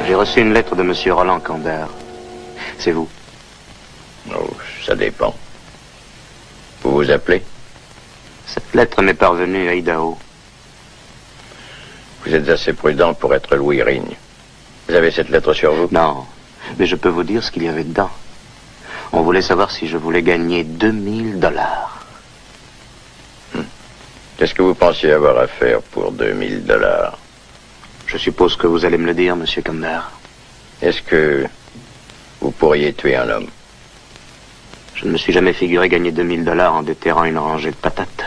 J'ai reçu une lettre de Monsieur Roland Kander. C'est vous? Oh, ça dépend. Vous vous appelez? Cette lettre m'est parvenue à Idaho. Vous êtes assez prudent pour être Louis Rigne. Vous avez cette lettre sur vous? Non, mais je peux vous dire ce qu'il y avait dedans. On voulait savoir si je voulais gagner 2000 $. Qu'est-ce que vous pensiez avoir à faire pour 2000 $? Je suppose que vous allez me le dire, Monsieur Kander. Est-ce que vous pourriez tuer un homme? Je ne me suis jamais figuré gagner 2000 $ en déterrant une rangée de patates.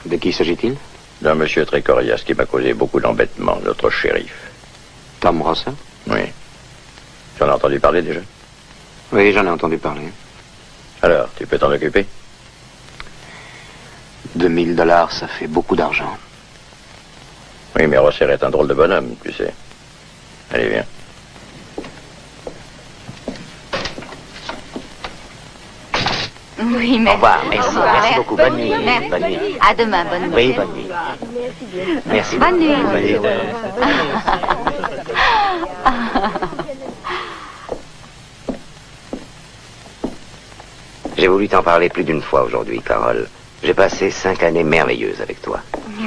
De qui s'agit-il? D'un monsieur très coriace qui m'a causé beaucoup d'embêtements, notre shérif. Tom Russell? Oui. J'en ai entendu parler déjà? Oui, j'en ai entendu parler. Alors, tu peux t'en occuper? 2000 $, ça fait beaucoup d'argent. Oui, mais Rosser est un drôle de bonhomme, tu sais. Allez, viens. Oui, merci. Au revoir, merci, merci beaucoup. Bonne nuit. Merci. Bonne nuit. À demain, bonne nuit. Oui, bonne nuit. Merci. Bonne nuit. Bonne nuit. J'ai voulu t'en parler plus d'une fois aujourd'hui, Carole. J'ai passé 5 années merveilleuses avec toi.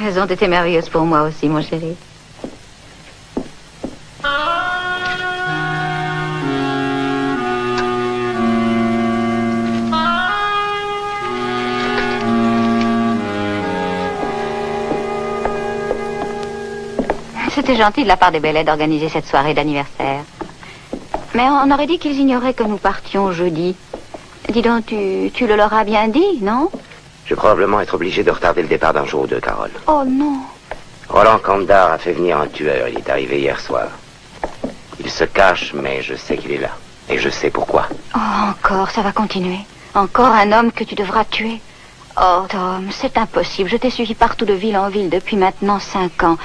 Elles ont été merveilleuses pour moi aussi, mon chéri. C'était gentil de la part des Bellets d'organiser cette soirée d'anniversaire. Mais on aurait dit qu'ils ignoraient que nous partions jeudi. Dis donc, tu le leur as bien dit, non? Je vais probablement être obligé de retarder le départ d'un jour ou deux, Carole. Oh non. Roland Kandar a fait venir un tueur. Il est arrivé hier soir. Il se cache, mais je sais qu'il est là. Et je sais pourquoi. Oh, encore, ça va continuer. Encore un homme que tu devras tuer. Oh, Tom, c'est impossible. Je t'ai suivi partout de ville en ville depuis maintenant 5 ans.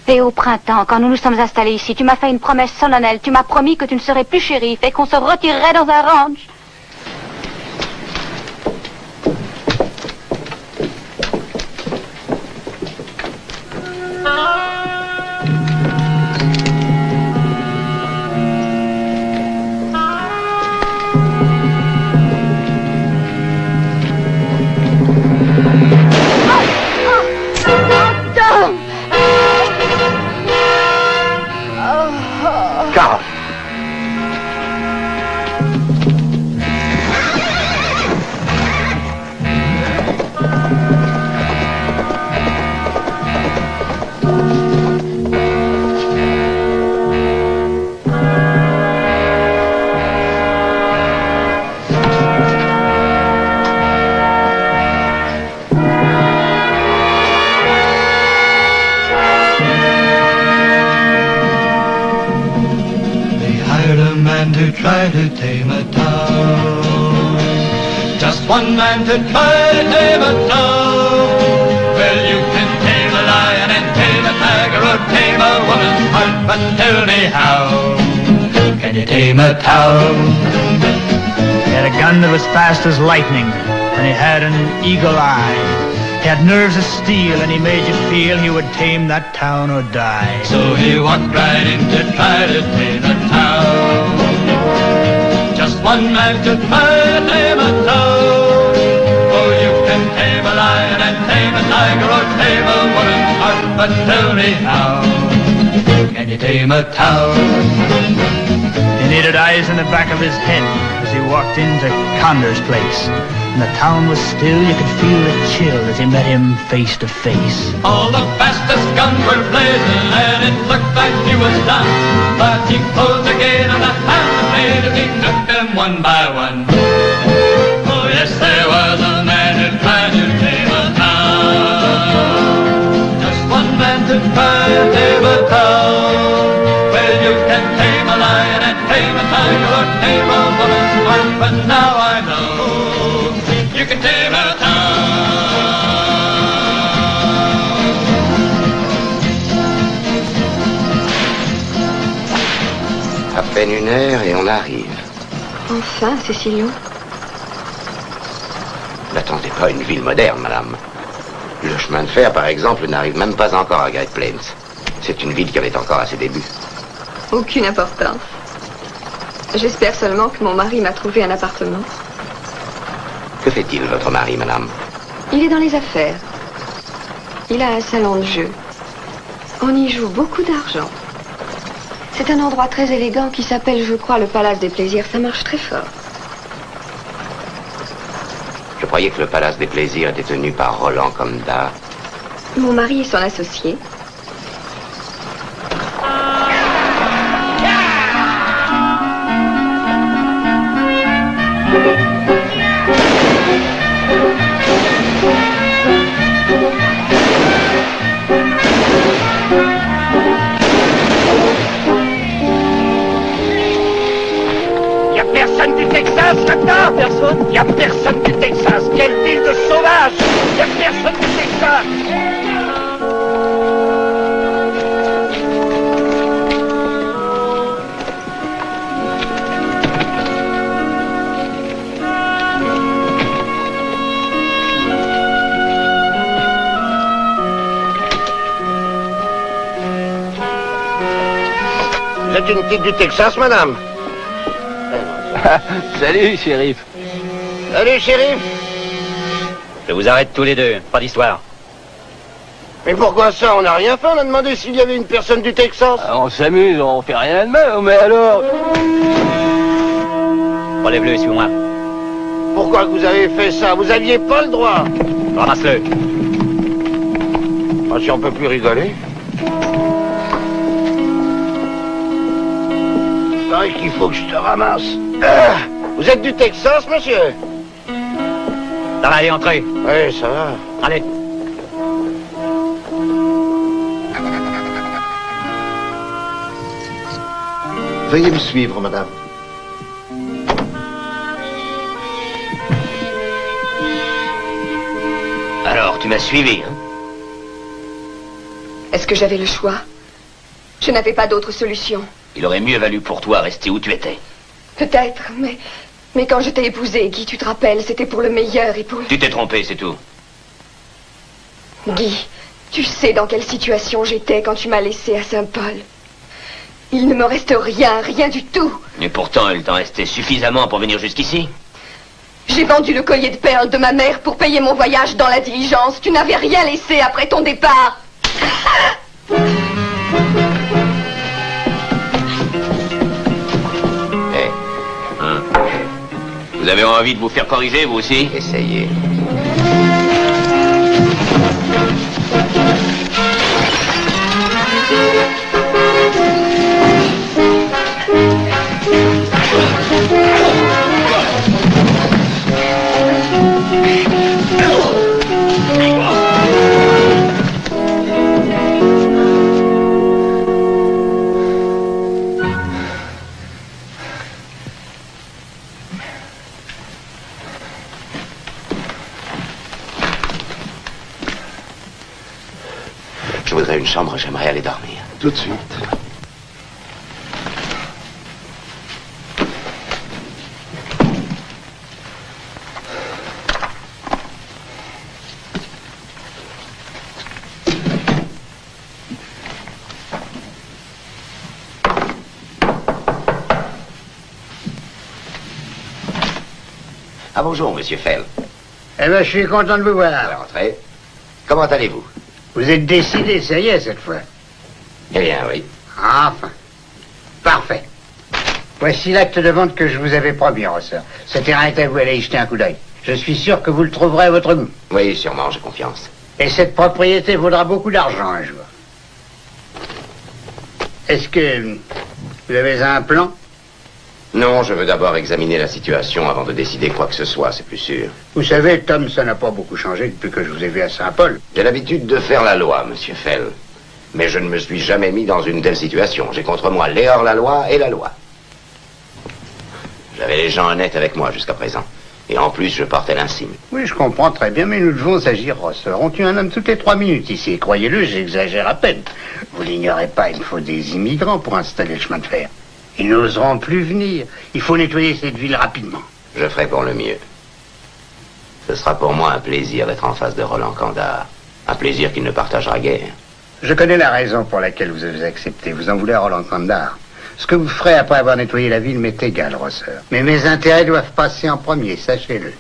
Et au printemps, quand nous nous sommes installés ici, tu m'as fait une promesse solennelle. Tu m'as promis que tu ne serais plus shérif et qu'on se retirerait dans un ranch. Carole! To try to tame a town. Just one man to try to tame a town. Well, you can tame a lion and tame a tiger or tame a woman's heart, but tell me how can you tame a town? He had a gun that was fast as lightning, and he had an eagle eye. He had nerves of steel, and he made you feel he would tame that town or die. So he walked right in to try to tame a town. Just one man to try to tame a town. Oh, you can tame a lion and tame a tiger or tame a woman's heart, but tell me how can you tame a town? He needed eyes in the back of his head as he walked into Conder's place. And the town was still, you could feel the chill as he met him face to face. All the fastest guns were blazing and it looked like he was done. But he closed the gate on the hand that made it, he took them one by one. Oh yes, there was a man who tried to tame a town. Just one man to try to tame a town. Well, you can tame a lion and tame a tiger or tame a woman's heart, but now I know you can tame a town. À peine 1 heure et on arrive. Enfin, Cécilio. N'attendez pas une ville moderne, madame. Le chemin de fer, par exemple, n'arrive même pas encore à Great Plains. C'est une ville qui en est encore à ses débuts. Aucune importance. J'espère seulement que mon mari m'a trouvé un appartement. Que fait-il, votre mari, madame? Il est dans les affaires. Il a un salon de jeu. On y joue beaucoup d'argent. C'est un endroit très élégant qui s'appelle, je crois, le Palace des Plaisirs. Ça marche très fort. Je croyais que le Palace des Plaisirs était tenu par Roland Condat. Mon mari est son associé. Personne du Texas maintenant? Personne? Il n'y a personne du Texas. Quelle ville de sauvages! Il n'y a personne du Texas. Vous êtes une petite du Texas, madame? Salut, shérif. Salut, shérif. Je vous arrête tous les deux, pas d'histoire. Mais pourquoi ça? On n'a rien fait, on a demandé s'il y avait une personne du Texas. On s'amuse, on fait rien de mal, mais alors... Relève-le, suis-moi. Pourquoi que vous avez fait ça? Vous aviez pas le droit. Ramasse-le. Ah, si on peut plus rigoler. C'est vrai qu'il faut que je te ramasse. Vous êtes du Texas, monsieur? Ça va, allez, entrez. Oui, ça va. Allez. Veuillez me suivre, madame. Alors, tu m'as suivi, hein? Est-ce que j'avais le choix? Je n'avais pas d'autre solution. Il aurait mieux valu pour toi rester où tu étais. Peut-être, mais quand je t'ai épousé, Guy, tu te rappelles, c'était pour le meilleur et pour... Tu t'es trompé, c'est tout. Guy, tu sais dans quelle situation j'étais quand tu m'as laissé à Saint-Paul. Il ne me reste rien, rien du tout. Et pourtant, il t'en restait suffisamment pour venir jusqu'ici. J'ai vendu le collier de perles de ma mère pour payer mon voyage dans la diligence. Tu n'avais rien laissé après ton départ. Vous avez envie de vous faire corriger, vous aussi? Essayez. Je voudrais une chambre, j'aimerais aller dormir. Tout de suite. Ah bonjour, monsieur Fell. Eh ben, je suis content de vous voir. Entrez. Comment allez-vous? Vous êtes décidé, ça y est, cette fois. Eh bien, oui. Enfin. Parfait. Voici l'acte de vente que je vous avais promis, Rosseur. Ce terrain est à vous, allez y jeter un coup d'œil. Je suis sûr que vous le trouverez à votre goût. Oui, sûrement, j'ai confiance. Et cette propriété vaudra beaucoup d'argent un jour. Est-ce que vous avez un plan? Non, je veux d'abord examiner la situation avant de décider quoi que ce soit, c'est plus sûr. Vous savez, Tom, ça n'a pas beaucoup changé depuis que je vous ai vu à Saint-Paul. J'ai l'habitude de faire la loi, monsieur Fell. Mais je ne me suis jamais mis dans une telle situation. J'ai contre moi les hors-la-loi et la loi. J'avais les gens honnêtes avec moi jusqu'à présent. Et en plus, je portais l'insigne. Oui, je comprends très bien, mais nous devons agir, Rosseur. On tue un homme toutes les 3 minutes ici. Et croyez-le, j'exagère à peine. Vous l'ignorez pas, il faut des immigrants pour installer le chemin de fer. Ils n'oseront plus venir. Il faut nettoyer cette ville rapidement. Je ferai pour le mieux. Ce sera pour moi un plaisir d'être en face de Roland Condat. Un plaisir qu'il ne partagera guère. Je connais la raison pour laquelle vous avez accepté. Vous en voulez à Roland Condat. Ce que vous ferez après avoir nettoyé la ville m'est égal, Rosseur. Mais mes intérêts doivent passer en premier, sachez-le.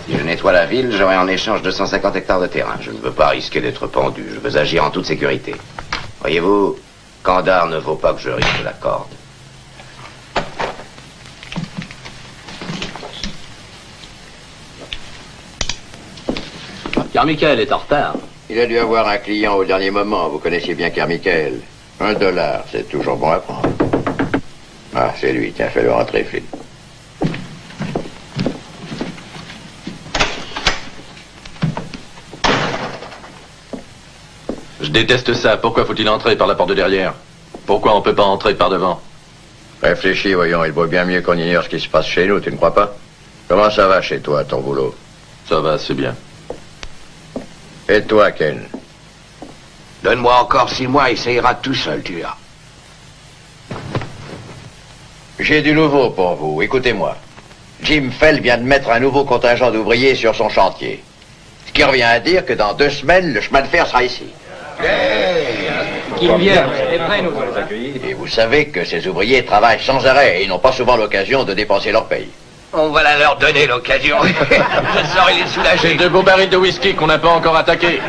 Si je nettoie la ville, j'aurai en échange 250 hectares de terrain. Je ne veux pas risquer d'être pendu. Je veux agir en toute sécurité. Voyez-vous, Kandar ne vaut pas que je risque la corde. Carmichael est en retard. Il a dû avoir un client au dernier moment. Vous connaissiez bien Carmichael. $1, c'est toujours bon à prendre. Ah, c'est lui. Tiens, fais-le rentrer, Flynn. Je déteste ça. Pourquoi faut-il entrer par la porte de derrière? Pourquoi on peut pas entrer par devant? Réfléchis, voyons. Il vaut bien mieux qu'on ignore ce qui se passe chez nous, tu ne crois pas? Comment ça va chez toi, ton boulot? Ça va, c'est bien. Et toi, Ken? Donne-moi encore 6 mois et ça ira tout seul, tu verras. J'ai du nouveau pour vous. Écoutez-moi. Jim Fell vient de mettre un nouveau contingent d'ouvriers sur son chantier. Ce qui revient à dire que dans 2 semaines, le chemin de fer sera ici. Qu'ils viennent, c'est prêt, nous allons accueillir. Et vous savez que ces ouvriers travaillent sans arrêt et n'ont pas souvent l'occasion de dépenser leur paye. On va leur donner l'occasion. Je saurai les soulager. J'ai 2 beaux barils de whisky qu'on n'a pas encore attaqués.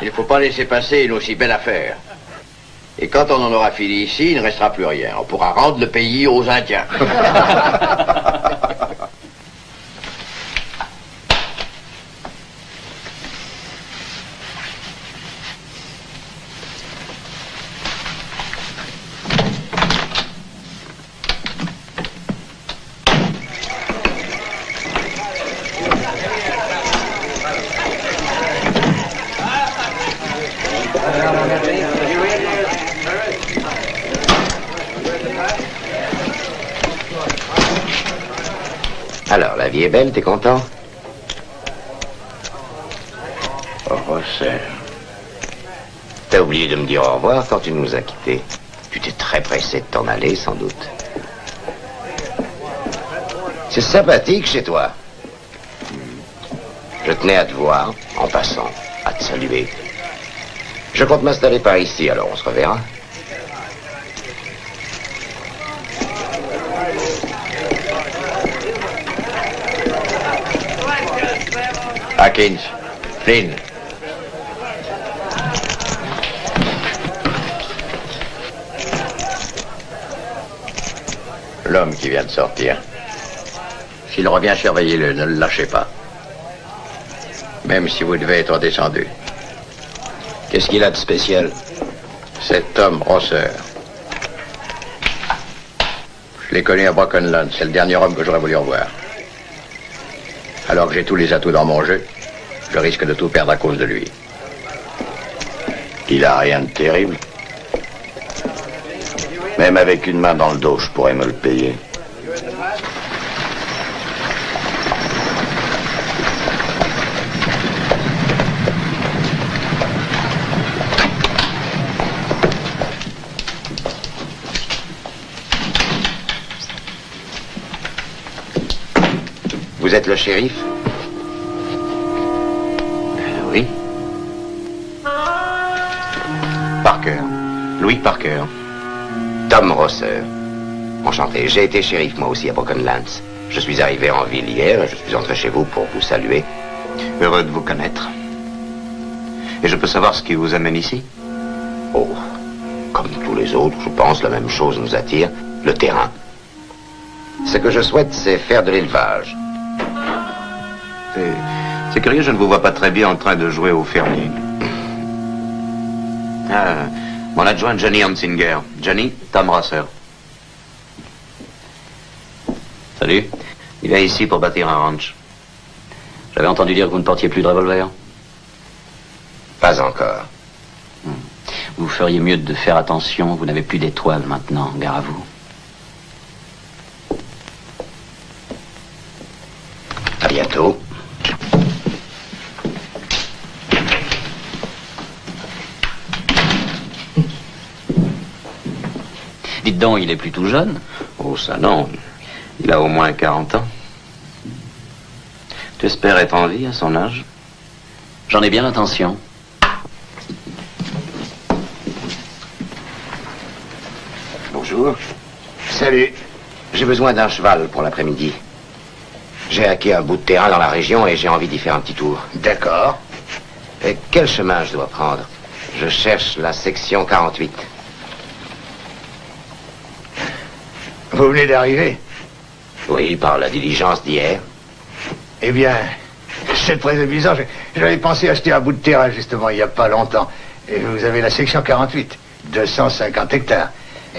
Il ne faut pas laisser passer une aussi belle affaire. Et quand on en aura fini ici, il ne restera plus rien. On pourra rendre le pays aux Indiens. Alors, la vie est belle, t'es content? Oh, Rossel. T'as oublié de me dire au revoir quand tu nous as quittés. Tu t'es très pressé de t'en aller, sans doute. C'est sympathique chez toi. Je tenais à te voir, en passant, à te saluer. Je compte m'installer par ici, alors on se reverra. Atkins, Flynn. L'homme qui vient de sortir. S'il revient, surveillez-le, ne le lâchez pas. Même si vous devez être descendu. Qu'est-ce qu'il a de spécial? Cet homme, Rosseur. Je l'ai connu à Brokenland, c'est le dernier homme que j'aurais voulu revoir. Alors que j'ai tous les atouts dans mon jeu, je risque de tout perdre à cause de lui. Il a rien de terrible. Même avec une main dans le dos, je pourrais me le payer. Vous êtes le shérif? Oui. Parker. Louis Parker. Tom Rosseur. Enchanté. J'ai été shérif moi aussi à Brokenlands. Je suis arrivé en ville hier et je suis entré chez vous pour vous saluer. Heureux de vous connaître. Et je peux savoir ce qui vous amène ici? Oh, comme tous les autres, je pense, la même chose nous attire, le terrain. Ce que je souhaite, c'est faire de l'élevage. C'est curieux, je ne vous vois pas très bien en train de jouer au fermier. Mon adjoint Johnny Hansinger. Johnny, Tom Rosseur. Salut. Il vient ici pour bâtir un ranch. J'avais entendu dire que vous ne portiez plus de revolver. Pas encore. Vous feriez mieux de faire attention, vous n'avez plus d'étoiles maintenant, gare à vous. À bientôt. Dites donc, il est plus tout jeune. Oh, ça non. Il a au moins 40 ans. Tu espères être en vie à son âge? J'en ai bien l'intention. Vous Bonjour. Salut. J'ai besoin d'un cheval pour l'après-midi. J'ai acquis un bout de terrain dans la région et j'ai envie d'y faire un petit tour. D'accord. Et quel chemin je dois prendre? Je cherche la section 48. Vous venez d'arriver? Oui, par la diligence d'hier. Eh bien, c'est très amusant. J'avais pensé acheter un bout de terrain, justement, il n'y a pas longtemps. Et vous avez la section 48, 250 hectares.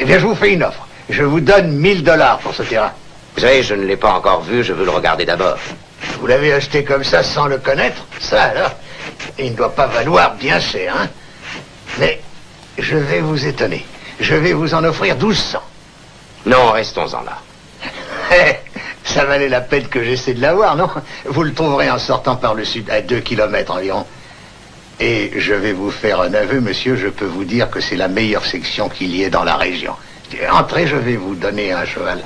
Eh bien, je vous fais une offre. Je vous donne $1000 pour ce terrain. Vous savez, je ne l'ai pas encore vu, je veux le regarder d'abord. Vous l'avez acheté comme ça, sans le connaître? Ça, alors? Il ne doit pas valoir bien cher, hein? Mais je vais vous étonner. Je vais vous en offrir 1200. Non, restons-en là. Ça valait la peine que j'essaie de l'avoir, non? Vous le trouverez en sortant par le sud, à 2 kilomètres environ. Et je vais vous faire un aveu, monsieur, je peux vous dire que c'est la meilleure section qu'il y ait dans la région. Entrez, je vais vous donner un cheval.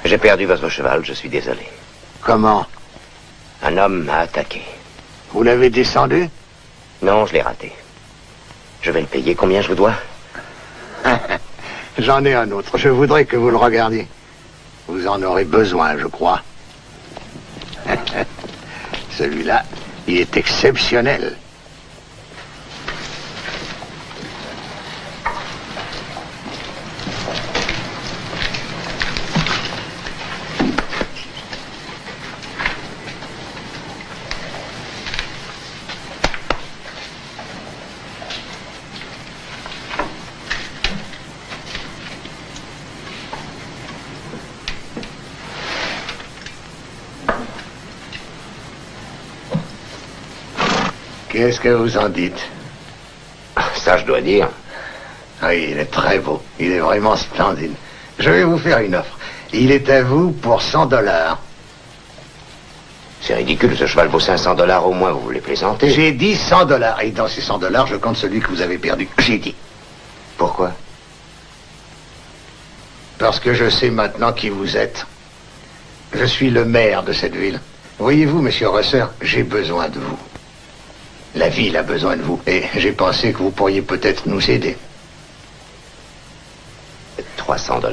J'ai perdu votre cheval, je suis désolé. Comment? Un homme m'a attaqué. Vous l'avez descendu? Non, je l'ai raté. Je vais le payer. Combien je vous dois? J'en ai un autre. Je voudrais que vous le regardiez. Vous en aurez besoin, je crois. Celui-là, il est exceptionnel. Qu'est-ce que vous en dites? Ça, je dois dire. Oui, il est très beau. Il est vraiment splendide. Je vais vous faire une offre. Il est à vous pour $100. C'est ridicule, ce cheval vaut $500 au moins, vous voulez plaisanter? J'ai dit $100. Et dans ces $100, je compte celui que vous avez perdu. J'ai dit. Pourquoi? Parce que je sais maintenant qui vous êtes. Je suis le maire de cette ville. Voyez-vous, monsieur Rosser, j'ai besoin de vous. La ville a besoin de vous. Et j'ai pensé que vous pourriez peut-être nous aider. $300.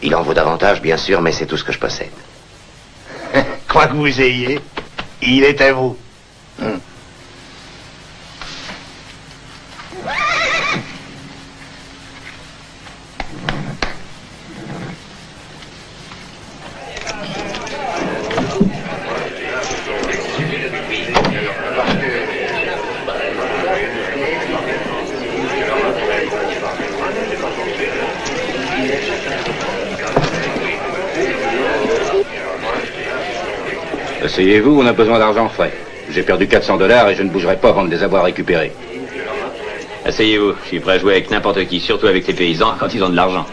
Il en vaut davantage, bien sûr, mais c'est tout ce que je possède. Quoi que vous ayez, il est à vous. Asseyez-vous, on a besoin d'argent frais. J'ai perdu $400 et je ne bougerai pas avant de les avoir récupérés. Asseyez-vous, je suis prêt à jouer avec n'importe qui, surtout avec les paysans quand ils ont de l'argent.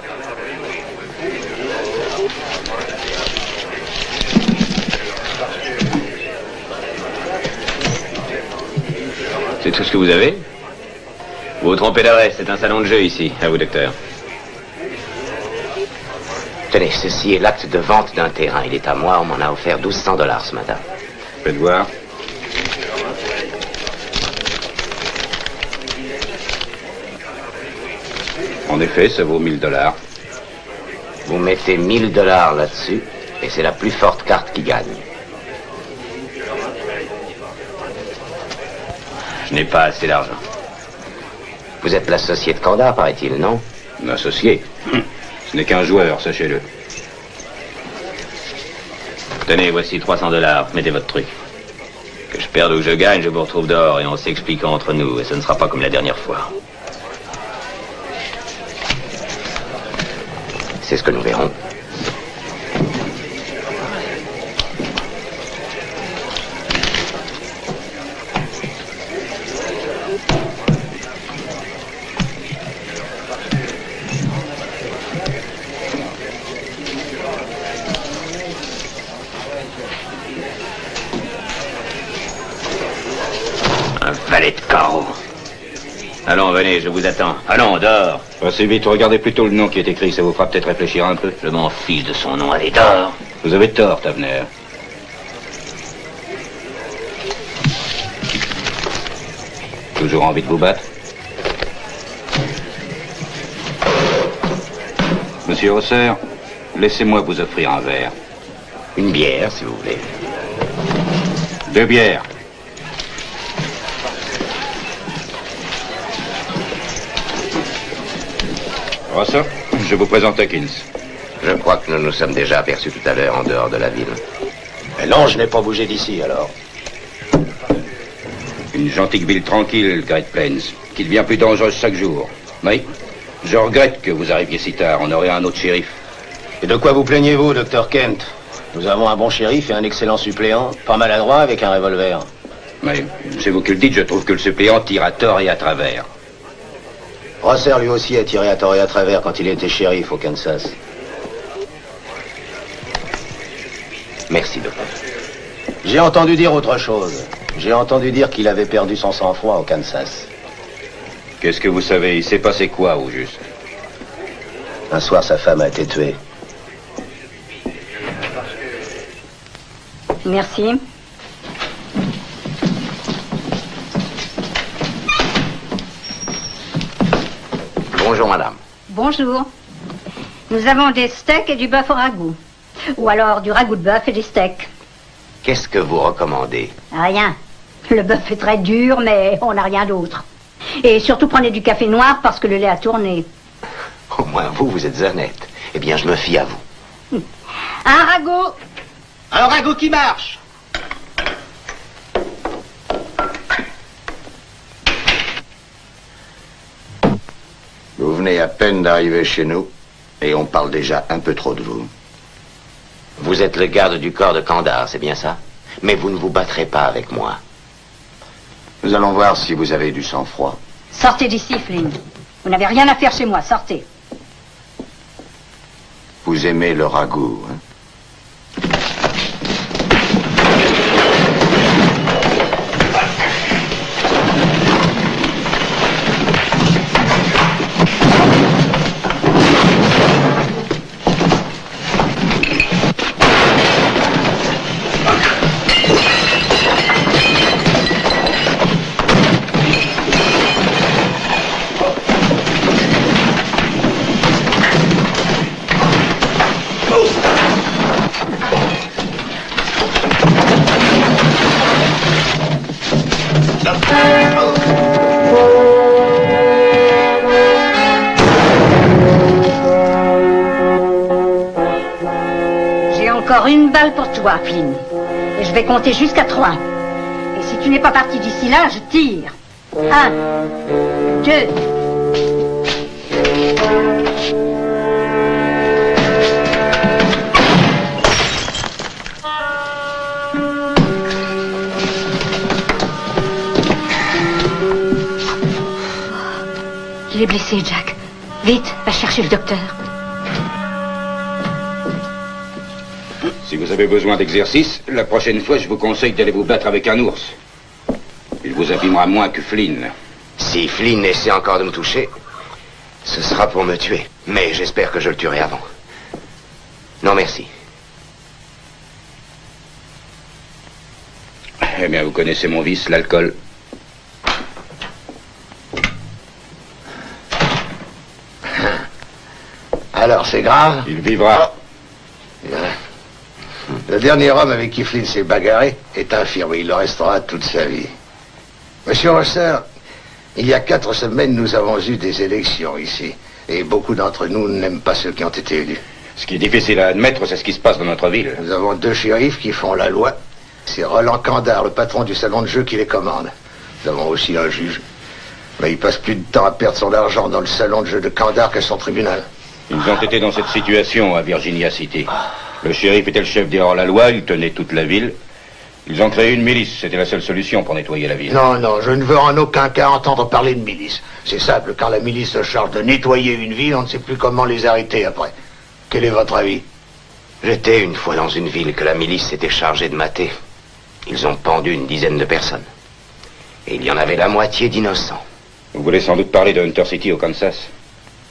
C'est tout ce que vous avez? Vous vous trompez d'adresse, c'est un salon de jeu ici. À vous, docteur. Tenez, ceci est l'acte de vente d'un terrain. Il est à moi, on m'en a offert $1200 ce matin. Faites voir. En effet, ça vaut $1000. Vous mettez $1000 là-dessus, et c'est la plus forte carte qui gagne. Je n'ai pas assez d'argent. Vous êtes l'associé de Candar, paraît-il, non? L'associé? Ce n'est qu'un joueur, sachez-le. Tenez, voici $300. Mettez votre truc. Que je perde ou que je gagne, je vous retrouve dehors et on s'explique entre nous. Et ce ne sera pas comme la dernière fois. C'est ce que nous verrons. Valet de carreau. Allons, venez, je vous attends. Allons, dehors. Passez vite, regardez plutôt le nom qui est écrit, ça vous fera peut-être réfléchir un peu. Je m'en fiche de son nom, allez, dehors. Vous avez tort, Tavener. Toujours envie de vous battre? Monsieur Rosser, laissez-moi vous offrir un verre. Une bière, si vous voulez. 2 bières. Rosser, je vous présente Hawkins. Je crois que nous nous sommes déjà aperçus tout à l'heure en dehors de la ville. Mais non, je n'ai pas bougé d'ici, alors. Une gentille ville tranquille, Great Plains, qui devient plus dangereuse chaque jour. Oui, je regrette que vous arriviez si tard. On aurait un autre shérif. Et de quoi vous plaignez-vous, Dr. Kent? Nous avons un bon shérif et un excellent suppléant, pas maladroit avec un revolver. Mais c'est vous qui le dites, je trouve que le suppléant tire à tort et à travers. Rosser, lui aussi, a tiré à tort et à travers quand il était shérif au Kansas. Merci, docteur. J'ai entendu dire autre chose. J'ai entendu dire qu'il avait perdu son sang-froid au Kansas. Qu'est-ce que vous savez? Il s'est passé quoi, au juste? Un soir, sa femme a été tuée. Merci. Bonjour, madame. Bonjour. Nous avons des steaks et du bœuf au ragoût. Ou alors du ragoût de bœuf et des steaks. Qu'est-ce que vous recommandez? Rien. Le bœuf est très dur, mais on n'a rien d'autre. Et surtout, prenez du café noir parce que le lait a tourné. Au moins, vous êtes honnête. Eh bien, je me fie à vous. Un ragoût. Un ragoût qui marche. Vous venez à peine d'arriver chez nous et on parle déjà un peu trop de vous. Vous êtes le garde du corps de Kandar, c'est bien ça? Mais vous ne vous battrez pas avec moi. Nous allons voir si vous avez du sang-froid. Sortez d'ici, Flynn. Vous n'avez rien à faire chez moi, sortez. Vous aimez le ragoût, hein? Une balle pour toi, Flynn. Et je vais compter jusqu'à 3. Et si tu n'es pas parti d'ici là, je tire. 1, 2. Il est blessé, Jack. Vite, va chercher le docteur. Si vous avez besoin d'exercice, la prochaine fois, je vous conseille d'aller vous battre avec un ours. Il vous abîmera moins que Flynn. Si Flynn essaie encore de me toucher, ce sera pour me tuer. Mais j'espère que je le tuerai avant. Non, merci. Eh bien, vous connaissez mon vice, l'alcool. Alors, c'est grave? Il vivra. Le dernier homme avec qui Flynn s'est bagarré est infirme. Il le restera toute sa vie. Monsieur Rosser, il y a 4 semaines, nous avons eu des élections ici. Et beaucoup d'entre nous n'aiment pas ceux qui ont été élus. Ce qui est difficile à admettre, c'est ce qui se passe dans notre ville. Nous avons 2 shérifs qui font la loi. C'est Roland Kandar, le patron du salon de jeu, qui les commande. Nous avons aussi un juge. Mais il passe plus de temps à perdre son argent dans le salon de jeu de Kandar qu'à son tribunal. Ils ont été dans cette situation à Virginia City. Le shérif était le chef des hors-la-loi, il tenait toute la ville. Ils ont créé une milice, c'était la seule solution pour nettoyer la ville. Non, non, je ne veux en aucun cas entendre parler de milice. C'est simple, quand la milice se charge de nettoyer une ville, on ne sait plus comment les arrêter après. Quel est votre avis? J'étais une fois dans une ville que la milice s'était chargée de mater. Ils ont pendu une dizaine de personnes. Et il y en avait la moitié d'innocents. Vous voulez sans doute parler de Hunter City au Kansas?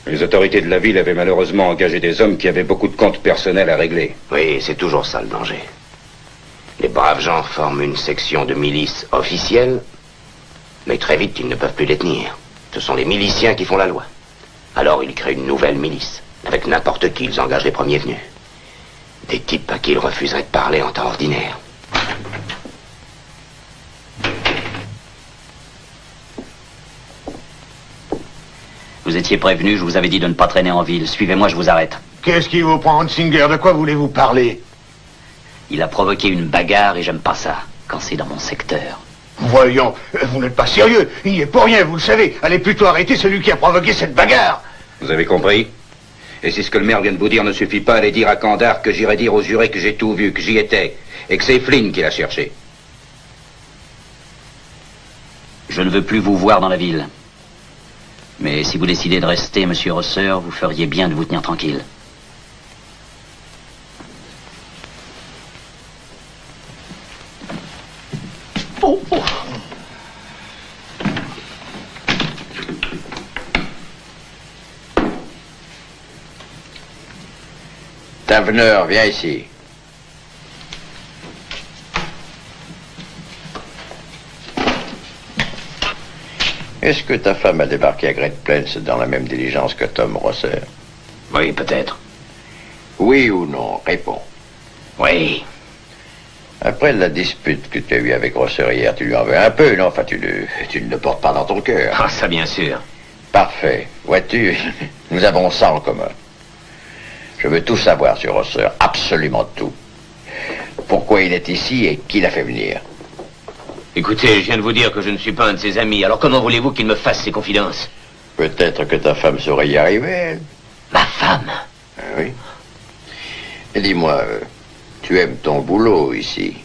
Les autorités de la ville avaient malheureusement engagé des hommes qui avaient beaucoup de comptes personnels à régler. Oui, c'est toujours ça le danger. Les braves gens forment une section de milice officielle, mais très vite ils ne peuvent plus les tenir. Ce sont les miliciens qui font la loi. Alors ils créent une nouvelle milice. Avec n'importe qui, ils engagent les premiers venus. Des types à qui ils refuseraient de parler en temps ordinaire. Vous étiez prévenu, je vous avais dit de ne pas traîner en ville. Suivez-moi, je vous arrête. Qu'est-ce qui vous prend, Hunsinger? De quoi voulez-vous parler? Il a provoqué une bagarre et j'aime pas ça, quand c'est dans mon secteur. Voyons, vous n'êtes pas sérieux. Il n'y est pour rien, vous le savez. Allez plutôt arrêter celui qui a provoqué cette bagarre. Vous avez compris? Et si ce que le maire vient de vous dire ne suffit pas, allez dire à Kandar que j'irai dire aux jurés que j'ai tout vu, que j'y étais, et que c'est Flynn qui l'a cherché. Je ne veux plus vous voir dans la ville. Mais si vous décidez de rester, monsieur Rosser, vous feriez bien de vous tenir tranquille. Oh, oh. Tavener, viens ici. Est-ce que ta femme a débarqué à Great Plains dans la même diligence que Tom Rosser? Oui, peut-être. Oui ou non? Réponds. Oui. Après la dispute que tu as eue avec Rosser hier, tu lui en veux un peu, non? Enfin, tu ne le portes pas dans ton cœur. Ah, ça, bien sûr. Parfait. Vois-tu, nous avons ça en commun. Je veux tout savoir sur Rosser, absolument tout. Pourquoi il est ici et qui l'a fait venir? Écoutez, je viens de vous dire que je ne suis pas un de ses amis, alors comment voulez-vous qu'il me fasse ses confidences? Peut-être que ta femme saurait y arriver, elle. Ma femme? Oui. Et dis-moi, tu aimes ton boulot ici?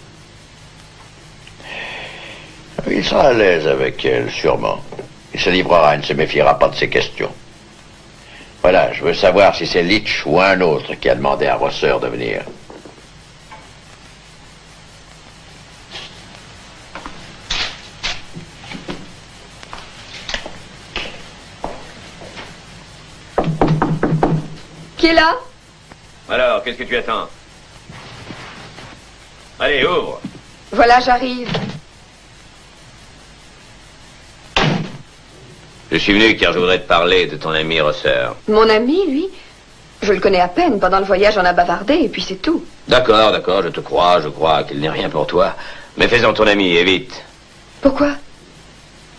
Il sera à l'aise avec elle, sûrement. Il se livrera, il ne se méfiera pas de ses questions. Voilà, je veux savoir si c'est Leach ou un autre qui a demandé à Rosser de venir. Qui est là? Alors, qu'est-ce que tu attends? Allez, ouvre. Voilà, j'arrive. Je suis venu car je voudrais te parler de ton ami Rosser. Mon ami, lui, je le connais à peine. Pendant le voyage, on a bavardé et puis c'est tout. D'accord, je te crois, je crois qu'il n'est rien pour toi. Mais fais-en ton ami, et vite. Pourquoi?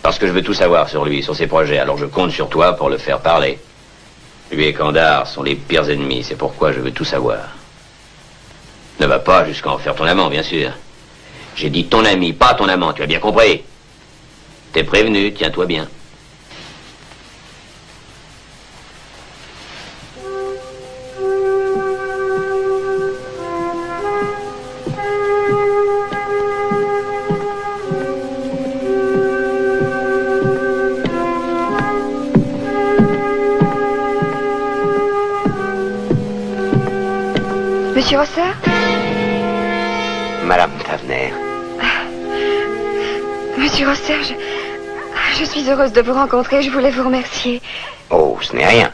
Parce que je veux tout savoir sur lui, sur ses projets, alors je compte sur toi pour le faire parler. Lui et Kandar sont les pires ennemis, c'est pourquoi je veux tout savoir. Ne va pas jusqu'à en faire ton amant, bien sûr. J'ai dit ton ami, pas ton amant, tu as bien compris? T'es prévenu, tiens-toi bien. Monsieur Rosser? Madame Tavener. Monsieur Rosser, je suis heureuse de vous rencontrer. Je voulais vous remercier. Oh, ce n'est rien.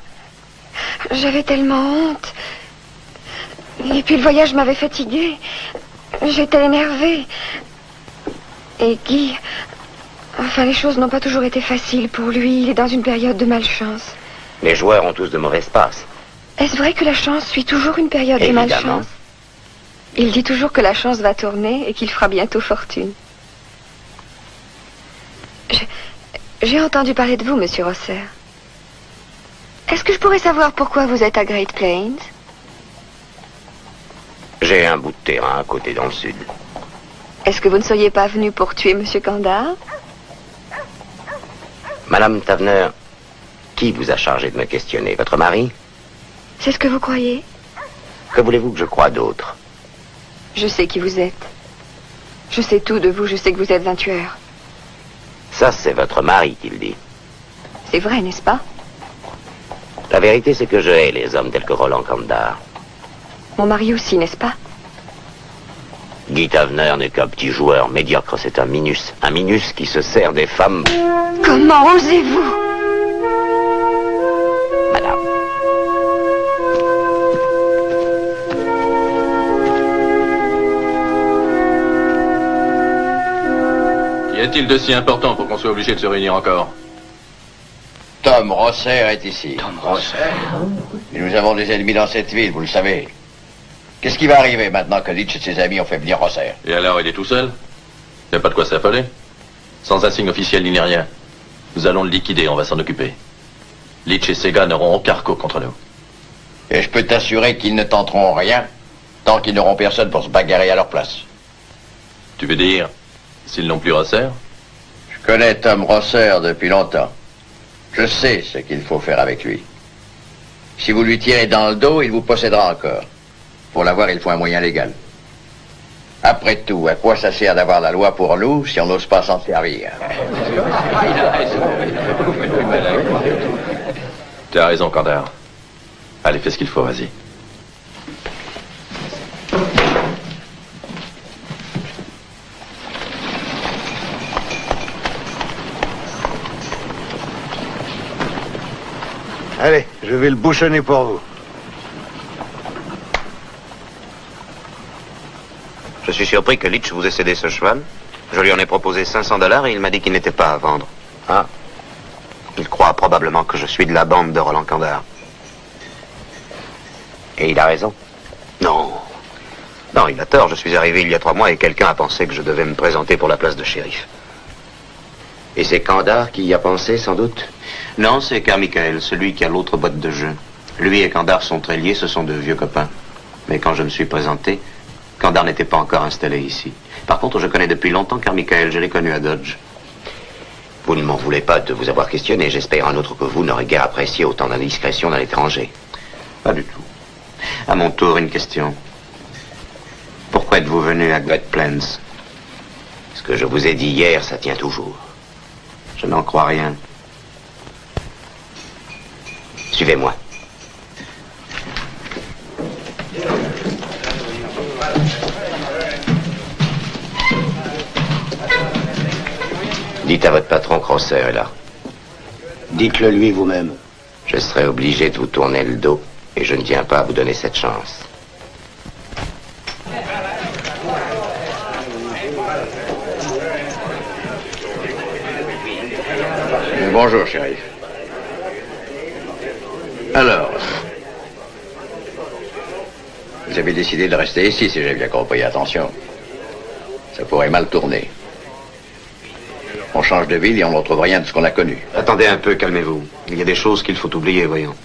J'avais tellement honte. Et puis le voyage m'avait fatiguée. J'étais énervée. Et Guy... Enfin, les choses n'ont pas toujours été faciles pour lui. Il est dans une période de malchance. Les joueurs ont tous de mauvaises passes. Est-ce vrai que la chance suit toujours une période de malchance? Il dit toujours que la chance va tourner et qu'il fera bientôt fortune. J'ai entendu parler de vous, monsieur Rosser. Est-ce que je pourrais savoir pourquoi vous êtes à Great Plains? J'ai un bout de terrain à côté dans le sud. Est-ce que vous ne seriez pas venu pour tuer monsieur Kandar? Madame Tavener, qui vous a chargé de me questionner? Votre mari? C'est ce que vous croyez? Que voulez-vous que je croie d'autre? Je sais qui vous êtes. Je sais tout de vous, je sais que vous êtes un tueur. Ça, c'est votre mari qui le dit. C'est vrai, n'est-ce pas? La vérité, c'est que je hais les hommes tels que Roland Kandar. Mon mari aussi, n'est-ce pas? Guy Tavener n'est qu'un petit joueur médiocre, c'est un minus. Un minus qui se sert des femmes. Comment osez-vous? Madame. Qu'y a-t-il de si important pour qu'on soit obligé de se réunir encore? Tom Rosser est ici. Tom Rosser? Et nous avons des ennemis dans cette ville, vous le savez. Qu'est-ce qui va arriver maintenant que Leach et ses amis ont fait venir Rosser? Et alors, il est tout seul? Il n'y a pas de quoi s'affoler? Sans un signe officiel ni rien. Nous allons le liquider, on va s'en occuper. Leach et ses gars n'auront aucun recours contre nous. Et je peux t'assurer qu'ils ne tenteront rien tant qu'ils n'auront personne pour se bagarrer à leur place. Tu veux dire, s'ils n'ont plus Rosser? Je connais Tom Rosser depuis longtemps. Je sais ce qu'il faut faire avec lui. Si vous lui tirez dans le dos, il vous possédera encore. Pour l'avoir, il faut un moyen légal. Après tout, à quoi ça sert d'avoir la loi pour nous si on n'ose pas s'en servir? Tu as raison, Kandar. Allez, fais ce qu'il faut, vas-y. Allez, je vais le bouchonner pour vous. Je suis surpris que Leach vous ait cédé ce cheval. Je lui en ai proposé $500 et il m'a dit qu'il n'était pas à vendre. Ah. Il croit probablement que je suis de la bande de Roland Kandar. Et il a raison? Non. Non, il a tort. Je suis arrivé il y a 3 mois et quelqu'un a pensé que je devais me présenter pour la place de shérif. Et c'est Kandar qui y a pensé, sans doute? Non, c'est Carmichael, celui qui a l'autre boîte de jeu. Lui et Kandar sont très liés, ce sont de vieux copains. Mais quand je me suis présenté, Kandar n'était pas encore installé ici. Par contre, je connais depuis longtemps Carmichael, je l'ai connu à Dodge. Vous ne m'en voulez pas de vous avoir questionné. J'espère en outre que vous n'aurez guère apprécié autant d'indiscrétion à l'étranger. Pas du tout. À mon tour, une question. Pourquoi êtes-vous venu à Great Plains? Ce que je vous ai dit hier, ça tient toujours. Je n'en crois rien. Suivez-moi. Dites à votre patron que Rosser est là. Dites-le lui vous-même. Je serai obligé de vous tourner le dos et je ne tiens pas à vous donner cette chance. Bonjour, shérif. Alors, vous avez décidé de rester ici, si j'ai bien compris. Attention, ça pourrait mal tourner. On change de ville et on ne retrouve rien de ce qu'on a connu. Attendez un peu, calmez-vous. Il y a des choses qu'il faut oublier, voyons.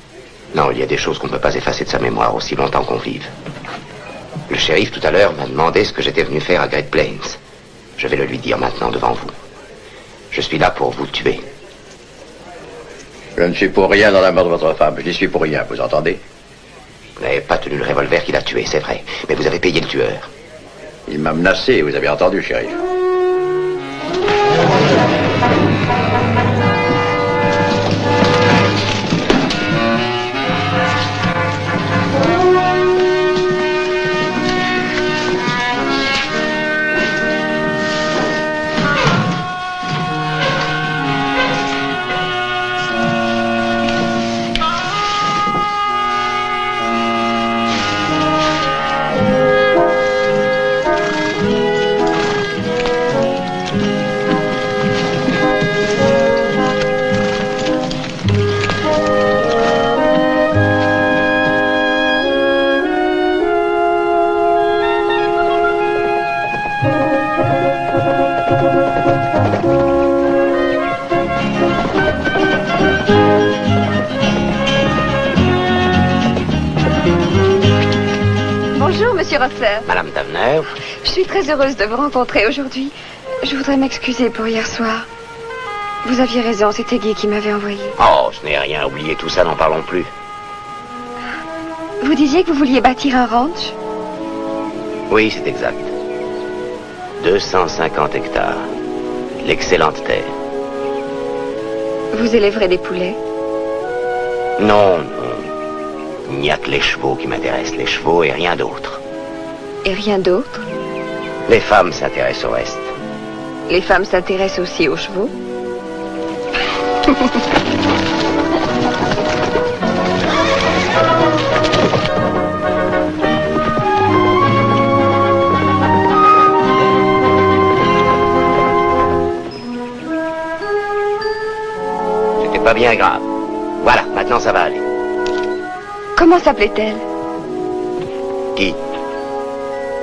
Non, il y a des choses qu'on ne peut pas effacer de sa mémoire aussi longtemps qu'on vive. Le shérif, tout à l'heure, m'a demandé ce que j'étais venu faire à Great Plains. Je vais le lui dire maintenant devant vous. Je suis là pour vous tuer. Je ne suis pour rien dans la mort de votre femme. Je n'y suis pour rien, vous entendez? Vous n'avez pas tenu le revolver qu'il a tué, c'est vrai. Mais vous avez payé le tueur. Il m'a menacé, vous avez entendu, shérif. Madame Tavener. Je suis très heureuse de vous rencontrer aujourd'hui. Je voudrais m'excuser pour hier soir. Vous aviez raison, c'était Guy qui m'avait envoyé. Oh, je n'ai rien oublié, tout ça, n'en parlons plus. Vous disiez que vous vouliez bâtir un ranch? Oui, c'est exact. 250 hectares. L'excellente terre. Vous élèverez des poulets? Non, non. Il n'y a que les chevaux qui m'intéressent. Les chevaux et rien d'autre. Et rien d'autre? Les femmes s'intéressent au reste. Les femmes s'intéressent aussi aux chevaux? C'était pas bien grave. Voilà, maintenant ça va aller. Comment s'appelait-elle? Qui?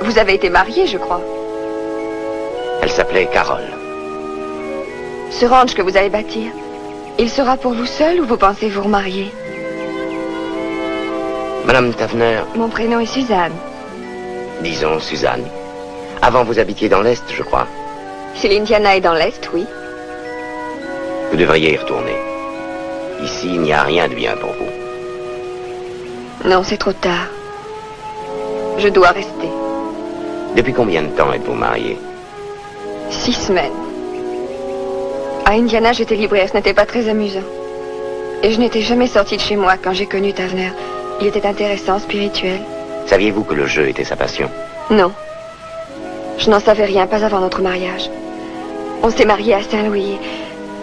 Vous avez été marié, je crois. Elle s'appelait Carole. Ce ranch que vous allez bâtir, il sera pour vous seul ou vous pensez vous remarier? Madame Tavener. Mon prénom est Suzanne. Disons Suzanne. Avant, vous habitiez dans l'Est, je crois. Si l'Indiana est dans l'Est, oui. Vous devriez y retourner. Ici, il n'y a rien de bien pour vous. Non, c'est trop tard. Je dois rester. Depuis combien de temps êtes-vous marié? 6 semaines. À Indiana, j'étais libraire, ce n'était pas très amusant. Et je n'étais jamais sortie de chez moi quand j'ai connu Tavener. Il était intéressant, spirituel. Saviez-vous que le jeu était sa passion? Non. Je n'en savais rien, pas avant notre mariage. On s'est mariés à Saint-Louis.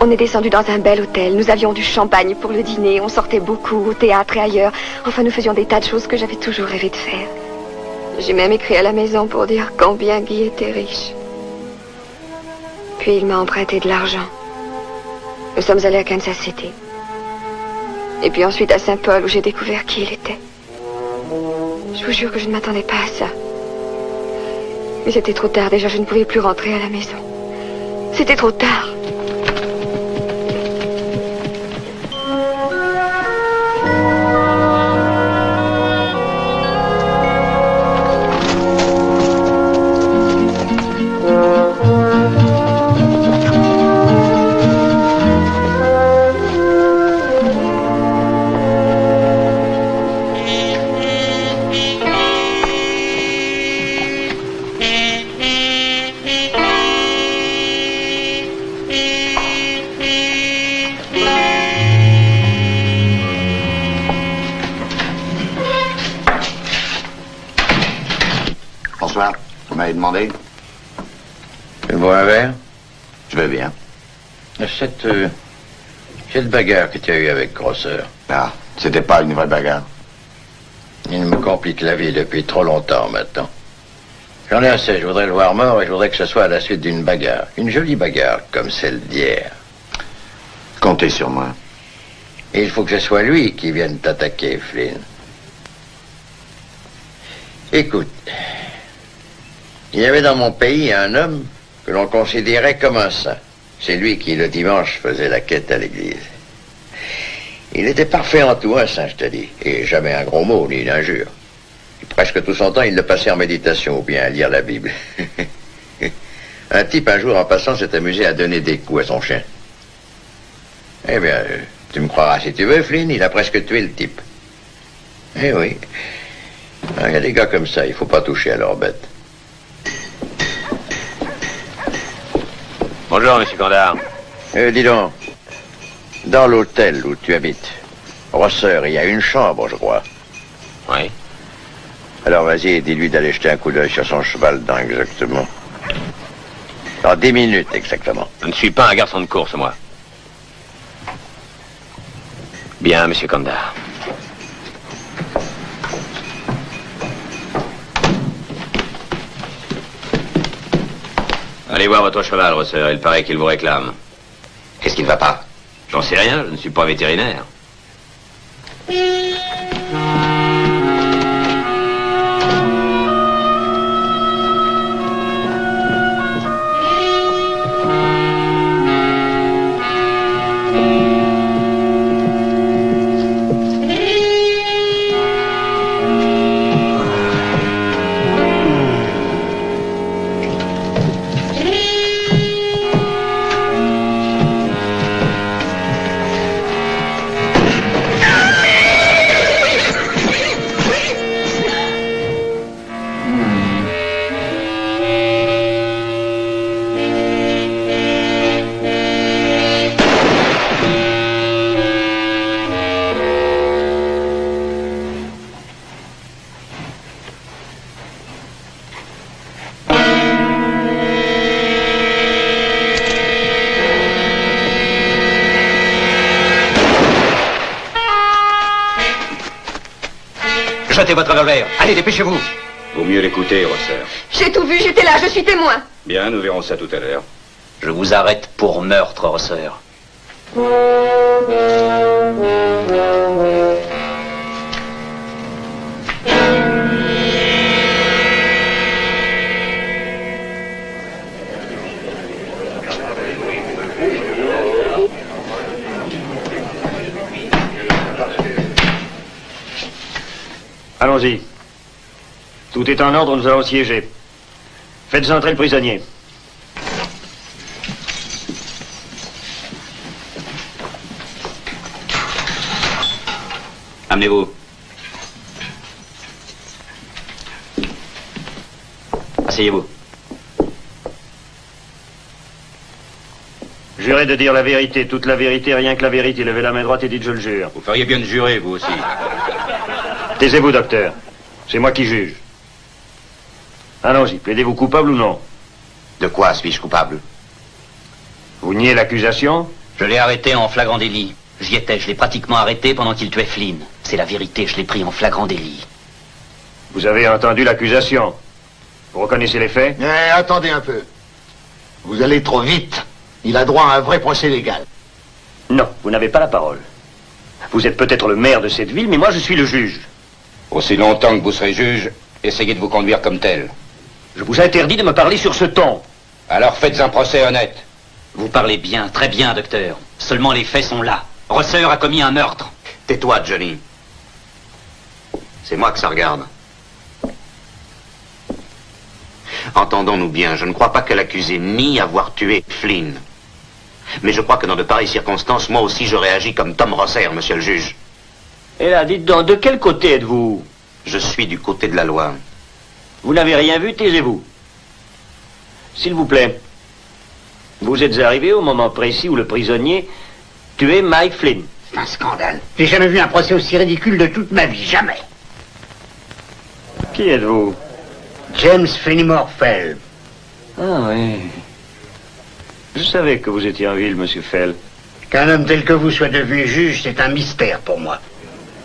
On est descendu dans un bel hôtel. Nous avions du champagne pour le dîner. On sortait beaucoup au théâtre et ailleurs. Enfin, nous faisions des tas de choses que j'avais toujours rêvé de faire. J'ai même écrit à la maison pour dire combien Guy était riche. Puis il m'a emprunté de l'argent. Nous sommes allés à Kansas City. Et puis ensuite à Saint-Paul, où j'ai découvert qui il était. Je vous jure que je ne m'attendais pas à ça. Mais c'était trop tard, déjà, je ne pouvais plus rentrer à la maison. C'était trop tard. Bonsoir. Vous m'avez demandé? Tu me bois un verre? Je veux bien. Cette bagarre que tu as eue avec Grosseur. Ah, c'était pas une vraie bagarre. Il me complique la vie depuis trop longtemps maintenant. J'en ai assez, je voudrais le voir mort et je voudrais que ce soit à la suite d'une bagarre. Une jolie bagarre, comme celle d'hier. Comptez sur moi. Et il faut que ce soit lui qui vienne t'attaquer, Flynn. Écoute, il y avait dans mon pays un homme que l'on considérait comme un saint. C'est lui qui, le dimanche, faisait la quête à l'église. Il était parfait en tout, un saint, je te dis, et jamais un gros mot, ni une injure. Et presque tout son temps, il le passait en méditation ou bien à lire la Bible. Un type, un jour, en passant, s'est amusé à donner des coups à son chien. Eh bien, tu me croiras si tu veux, Flynn, il a presque tué le type. Eh oui. Il y a des gars comme ça, il faut pas toucher à leurs bêtes. Bonjour, monsieur Condard. Dis donc, dans l'hôtel où tu habites, Rosseur, il y a une chambre, je crois. Oui. Alors vas-y, dis-lui d'aller jeter un coup d'œil sur son cheval dans exactement. Dans 10 minutes, exactement. Je ne suis pas un garçon de course, moi. Bien, monsieur Condard. Allez voir votre cheval, Rosseur. Il paraît qu'il vous réclame. Qu'est-ce qui ne va pas? J'en sais rien, je ne suis pas vétérinaire. Jetez votre revolver. Allez, dépêchez-vous. Vaut mieux l'écouter, Rosseur. J'ai tout vu, j'étais là, je suis témoin. Bien, nous verrons ça tout à l'heure. Je vous arrête pour meurtre, Rosseur. Allons-y. Tout est en ordre, nous allons siéger. Faites entrer le prisonnier. Amenez-vous. Asseyez-vous. Jurez de dire la vérité, toute la vérité, rien que la vérité. Levez la main droite et dites je le jure. Vous feriez bien de jurer, vous aussi. Taisez-vous, docteur. C'est moi qui juge. Allons-y, plaidez-vous coupable ou non? De quoi suis-je coupable? Vous niez l'accusation? Je l'ai arrêté en flagrant délit. J'y étais, je l'ai pratiquement arrêté pendant qu'il tuait Flynn. C'est la vérité, je l'ai pris en flagrant délit. Vous avez entendu l'accusation. Vous reconnaissez les faits? Attendez un peu. Vous allez trop vite. Il a droit à un vrai procès légal. Non, vous n'avez pas la parole. Vous êtes peut-être le maire de cette ville, mais moi je suis le juge. Aussi longtemps que vous serez juge, essayez de vous conduire comme tel. Je vous interdis de me parler sur ce ton. Alors faites un procès honnête. Vous parlez bien, très bien, docteur. Seulement les faits sont là. Rosser a commis un meurtre. Tais-toi, Johnny. C'est moi que ça regarde. Entendons-nous bien, je ne crois pas que l'accusé nie avoir tué Flynn. Mais je crois que dans de pareilles circonstances, moi aussi j'aurais agi comme Tom Rosser, monsieur le juge. Et là, dites donc, de quel côté êtes-vous? Je suis du côté de la loi. Vous n'avez rien vu, taisez-vous. S'il vous plaît, vous êtes arrivé au moment précis où le prisonnier tuait Mike Flynn. C'est un scandale. J'ai jamais vu un procès aussi ridicule de toute ma vie, jamais. Qui êtes-vous? James Fenimore Fell. Ah oui. Je savais que vous étiez en ville, monsieur Fell. Qu'un homme tel que vous soit devenu juge, c'est un mystère pour moi.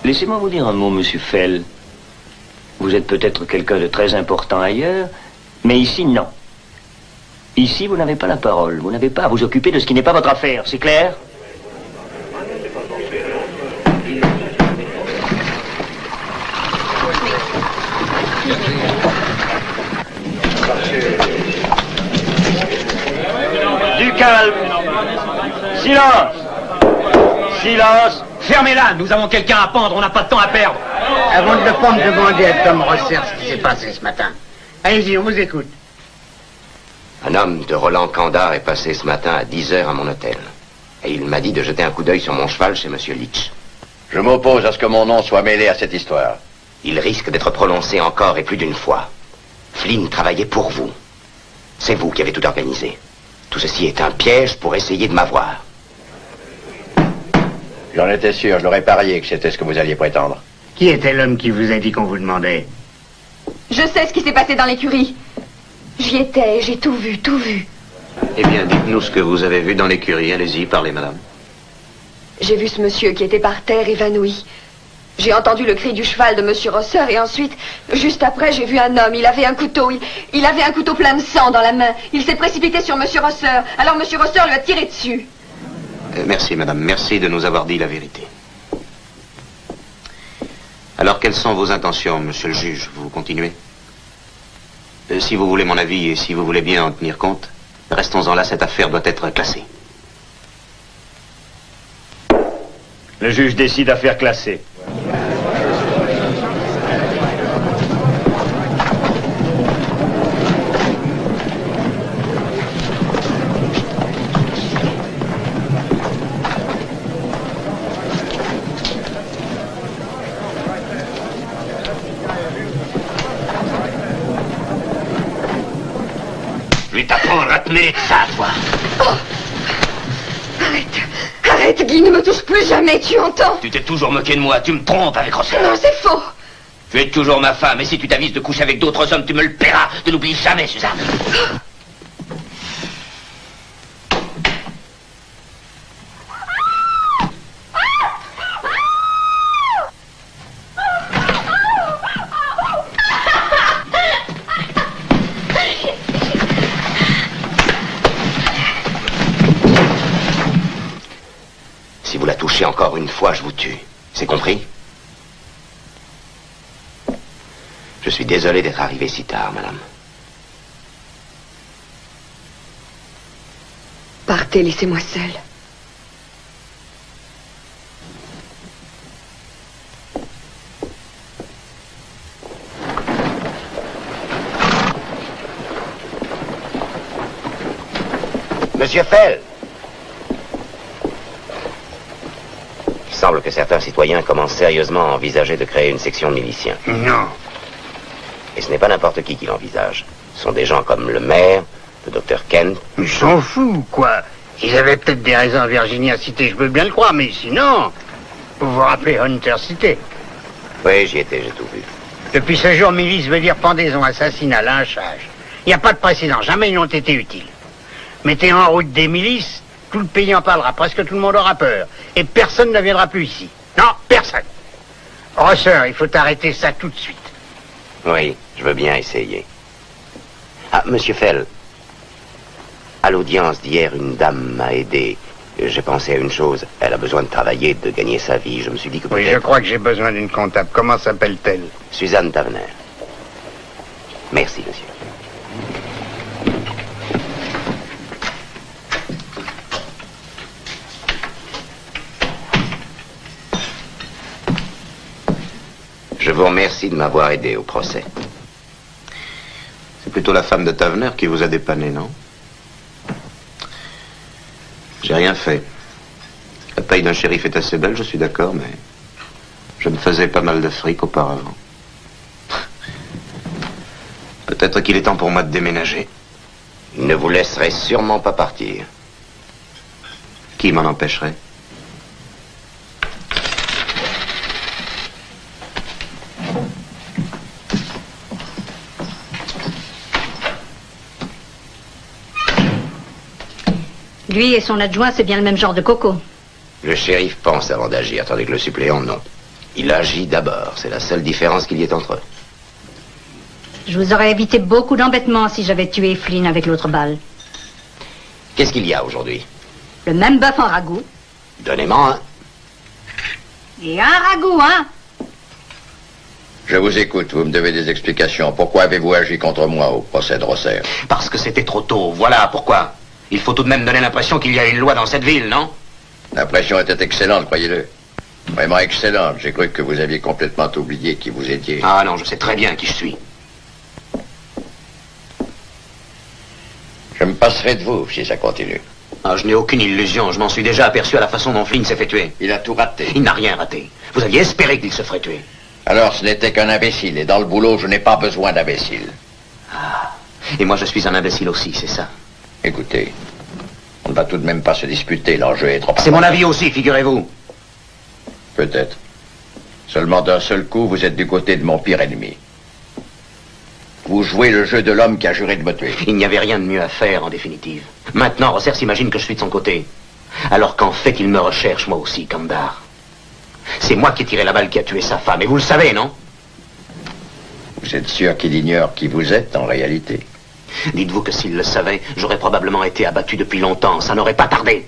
Laissez-moi vous dire un mot, monsieur Fell. Vous êtes peut-être quelqu'un de très important ailleurs, mais ici, non. Ici, vous n'avez pas la parole. Vous n'avez pas à vous occuper de ce qui n'est pas votre affaire, c'est clair? Du calme. Silence. Silence. Fermez-la, nous avons quelqu'un à pendre, on n'a pas de temps à perdre. Avant de le prendre, demandez à Tom Rosser ce qui s'est passé ce matin. Allez-y, on vous écoute. Un homme de Roland Kandar est passé ce matin à 10h à mon hôtel. Et il m'a dit de jeter un coup d'œil sur mon cheval chez monsieur Leach. Je m'oppose à ce que mon nom soit mêlé à cette histoire. Il risque d'être prononcé encore et plus d'une fois. Flynn travaillait pour vous. C'est vous qui avez tout organisé. Tout ceci est un piège pour essayer de m'avoir. J'en étais sûr, je l'aurais parié que c'était ce que vous alliez prétendre. Qui était l'homme qui vous a dit qu'on vous demandait? Je sais ce qui s'est passé dans l'écurie. J'y étais, j'ai tout vu, tout vu. Eh bien, dites-nous ce que vous avez vu dans l'écurie. Allez-y, parlez, madame. J'ai vu ce monsieur qui était par terre, évanoui. J'ai entendu le cri du cheval de monsieur Rosser et ensuite, juste après, j'ai vu un homme. Il avait un couteau. Il avait un couteau plein de sang dans la main. Il s'est précipité sur monsieur Rosser. Alors monsieur Rosser lui a tiré dessus. Merci, madame. Merci de nous avoir dit la vérité. Alors, quelles sont vos intentions, monsieur le juge? Vous continuez? Si vous voulez mon avis et si vous voulez bien en tenir compte, restons-en là, cette affaire doit être classée. Le juge décide affaire classée. Je vais t'apprendre à te mêler de ça, toi. Oh. Arrête, Guy, ne me touche plus jamais, tu entends? Tu t'es toujours moqué de moi, tu me trompes avec Rosser. Non, c'est faux. Tu es toujours ma femme, et si tu t'avises de coucher avec d'autres hommes, tu me le paieras. Ne l'oublie jamais, Suzanne. Si vous la touchez encore une fois, je vous tue. C'est compris? Je suis désolé d'être arrivé si tard, madame. Partez, laissez-moi seule. Monsieur Fell. Il semble que certains citoyens commencent sérieusement à envisager de créer une section de miliciens. Non. Et ce n'est pas n'importe qui l'envisage. Ce sont des gens comme le maire, le docteur Kent. Ils s'en foutent, quoi. Ils avaient peut-être des raisons à Virginia City, je peux bien le croire, mais sinon, vous vous rappelez Hunter City? Oui, j'y étais, j'ai tout vu. Depuis ce jour, milice veut dire pendaison, assassinat, lynchage. Il n'y a pas de précédent, jamais ils n'ont été utiles. Mettez en route des milices, tout le pays en parlera, presque tout le monde aura peur. Et personne ne viendra plus ici. Non, personne. Rosser, il faut arrêter ça tout de suite. Oui, je veux bien essayer. Ah, monsieur Fell, à l'audience d'hier, une dame m'a aidé. J'ai pensé à une chose. Elle a besoin de travailler, de gagner sa vie. Je me suis dit que Oui, je crois que j'ai besoin d'une comptable. Comment s'appelle-t-elle? Suzanne Tavener. Merci, monsieur. Je vous remercie de m'avoir aidé au procès. C'est plutôt la femme de Tavener qui vous a dépanné, non? J'ai rien fait. La paye d'un shérif est assez belle, je suis d'accord, mais je me faisais pas mal de fric auparavant. Peut-être qu'il est temps pour moi de déménager. Il ne vous laisserait sûrement pas partir. Qui m'en empêcherait? Lui et son adjoint, c'est bien le même genre de coco. Le shérif pense avant d'agir, tandis que le suppléant, non. Il agit d'abord. C'est la seule différence qu'il y ait entre eux. Je vous aurais évité beaucoup d'embêtements si j'avais tué Flynn avec l'autre balle. Qu'est-ce qu'il y a aujourd'hui? Le même bœuf en ragoût. Donnez-moi un. Et un ragoût, hein? Je vous écoute, vous me devez des explications. Pourquoi avez-vous agi contre moi au procès de Rosser? Parce que c'était trop tôt, voilà pourquoi. Il faut tout de même donner l'impression qu'il y a une loi dans cette ville, non? L'impression était excellente, croyez-le. Vraiment excellente. J'ai cru que vous aviez complètement oublié qui vous étiez. Ah non, je sais très bien qui je suis. Je me passerai de vous si ça continue. Ah, je n'ai aucune illusion. Je m'en suis déjà aperçu à la façon dont Flynn s'est fait tuer. Il a tout raté. Il n'a rien raté. Vous aviez espéré qu'il se ferait tuer. Alors ce n'était qu'un imbécile. Et dans le boulot, je n'ai pas besoin d'imbéciles. Ah. Et moi, je suis un imbécile aussi, c'est ça. Écoutez, on ne va tout de même pas se disputer. L'enjeu est trop... C'est mon avis aussi, figurez-vous. Peut-être. Seulement d'un seul coup, vous êtes du côté de mon pire ennemi. Vous jouez le jeu de l'homme qui a juré de me tuer. Il n'y avait rien de mieux à faire, en définitive. Maintenant, Rosser s'imagine que je suis de son côté. Alors qu'en fait, il me recherche, moi aussi, Kandar. C'est moi qui ai tiré la balle qui a tué sa femme, et vous le savez, non? Vous êtes sûr qu'il ignore qui vous êtes, en réalité? Dites-vous que s'il le savait, j'aurais probablement été abattu depuis longtemps. Ça n'aurait pas tardé.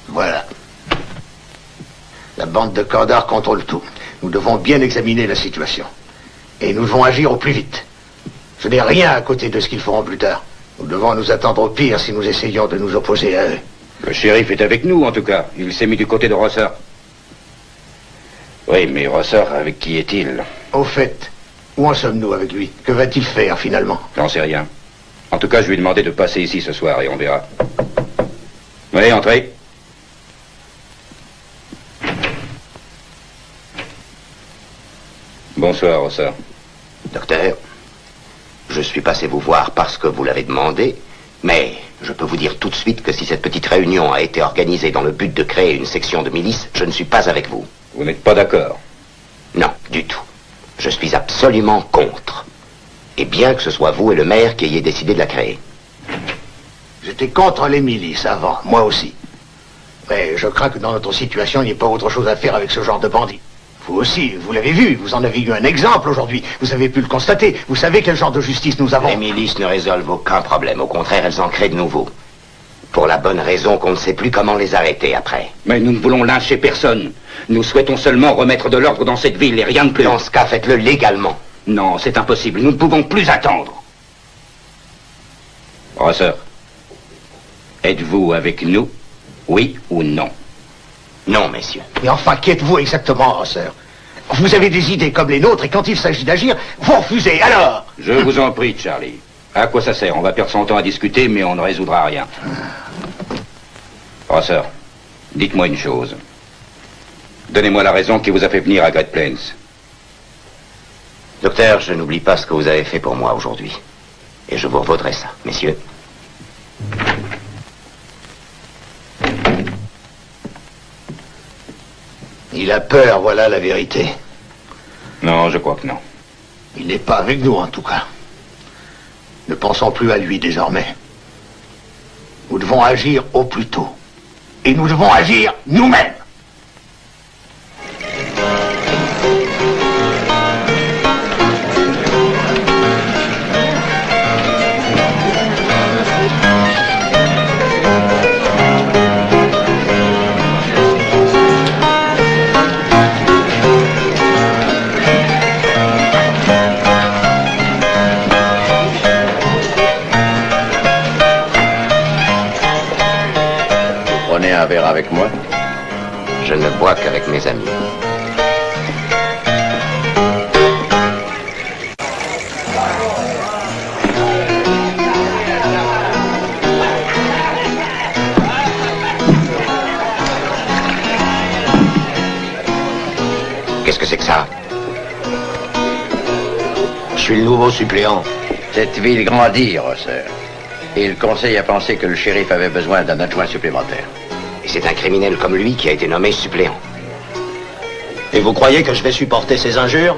Voilà. La bande de Kandar contrôle tout. Nous devons bien examiner la situation. Et nous devons agir au plus vite. Ce n'est rien à côté de ce qu'ils feront plus tard. Nous devons nous attendre au pire si nous essayons de nous opposer à eux. Le shérif est avec nous, en tout cas. Il s'est mis du côté de Rosser. Oui, mais Rosser, avec qui est-il? Au fait, où en sommes-nous avec lui? Que va-t-il faire, finalement? J'en sais rien. En tout cas, je lui ai demandé de passer ici ce soir, et on verra. Oui, entrez. Bonsoir, Rosser. Docteur, je suis passé vous voir parce que vous l'avez demandé, mais je peux vous dire tout de suite que si cette petite réunion a été organisée dans le but de créer une section de milice, je ne suis pas avec vous. Vous n'êtes pas d'accord? Non, du tout. Je suis absolument contre. Et bien que ce soit vous et le maire qui ayez décidé de la créer. J'étais contre les milices avant, moi aussi. Mais je crains que dans notre situation, il n'y ait pas autre chose à faire avec ce genre de bandits. Vous aussi, vous l'avez vu, vous en avez eu un exemple aujourd'hui. Vous avez pu le constater. Vous savez quel genre de justice nous avons. Les milices ne résolvent aucun problème. Au contraire, elles en créent de nouveaux. Pour la bonne raison qu'on ne sait plus comment les arrêter après. Mais nous ne voulons lyncher personne. Nous souhaitons seulement remettre de l'ordre dans cette ville et rien de plus. Dans ce cas, faites-le légalement. Non, c'est impossible. Nous ne pouvons plus attendre. Rosser, êtes-vous avec nous? Oui ou non? Non, messieurs. Mais enfin, qu'êtes-vous exactement, Rosser? Vous avez des idées comme les nôtres et quand il s'agit d'agir, vous refusez, alors? Je vous en prie, Charlie. À quoi ça sert? On va perdre son temps à discuter, mais on ne résoudra rien. Rosser, dites-moi une chose. Donnez-moi la raison qui vous a fait venir à Great Plains. Docteur, je n'oublie pas ce que vous avez fait pour moi aujourd'hui. Et je vous revaudrai ça, messieurs. Il a peur, voilà la vérité. Non, je crois que non. Il n'est pas avec nous, en tout cas. Ne pensons plus à lui désormais. Nous devons agir au plus tôt. Et nous devons agir nous-mêmes. boire avec moi? Je ne bois qu'avec mes amis. Qu'est-ce que c'est que ça? Je suis le nouveau suppléant. Cette ville grandit, Rosser. Et le conseil a pensé que le shérif avait besoin d'un adjoint supplémentaire. Et c'est un criminel comme lui qui a été nommé suppléant. Et vous croyez que je vais supporter ces injures?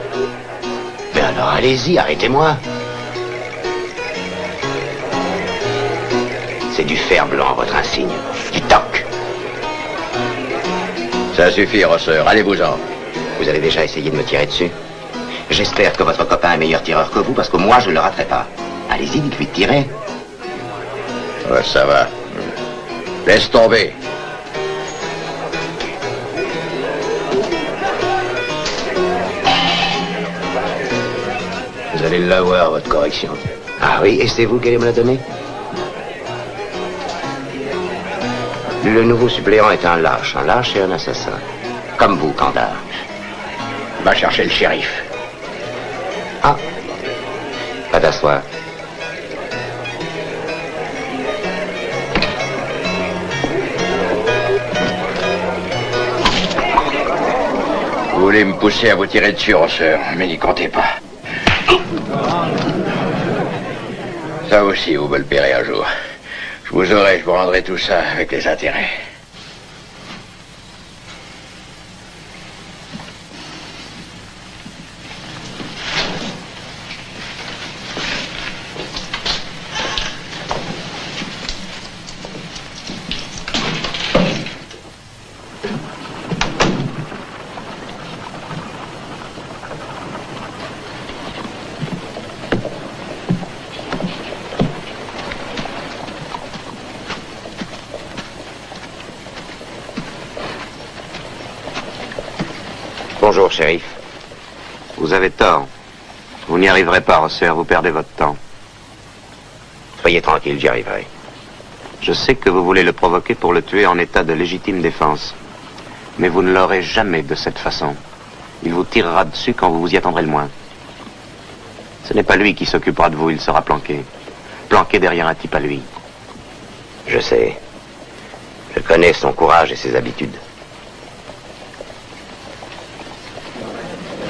Mais alors allez-y, arrêtez-moi. C'est du fer blanc, votre insigne. Du toc. Ça suffit, Rosser. Allez-vous-en. Vous avez déjà essayé de me tirer dessus? J'espère que votre copain est meilleur tireur que vous, parce que moi, je ne le raterai pas. Allez-y, dites-lui de tirer. Ouais, ça va. Laisse tomber. Vous allez l'avoir, votre correction. Ah oui, et c'est vous qui allez me la donner? Le nouveau suppléant est un lâche et un assassin. Comme vous, Kandar. Va chercher le shérif. Ah, pas d'asseoir. Vous voulez me pousser à vous tirer dessus, Rosser, mais n'y comptez pas. Ça aussi, vous me le paierez un jour. Je vous rendrai tout ça avec les intérêts. Bonjour, shérif. Vous avez tort. Vous n'y arriverez pas, Rosser, vous perdez votre temps. Soyez tranquille, j'y arriverai. Je sais que vous voulez le provoquer pour le tuer en état de légitime défense. Mais vous ne l'aurez jamais de cette façon. Il vous tirera dessus quand vous vous y attendrez le moins. Ce n'est pas lui qui s'occupera de vous, il sera planqué. Planqué derrière un type à lui. Je sais. Je connais son courage et ses habitudes.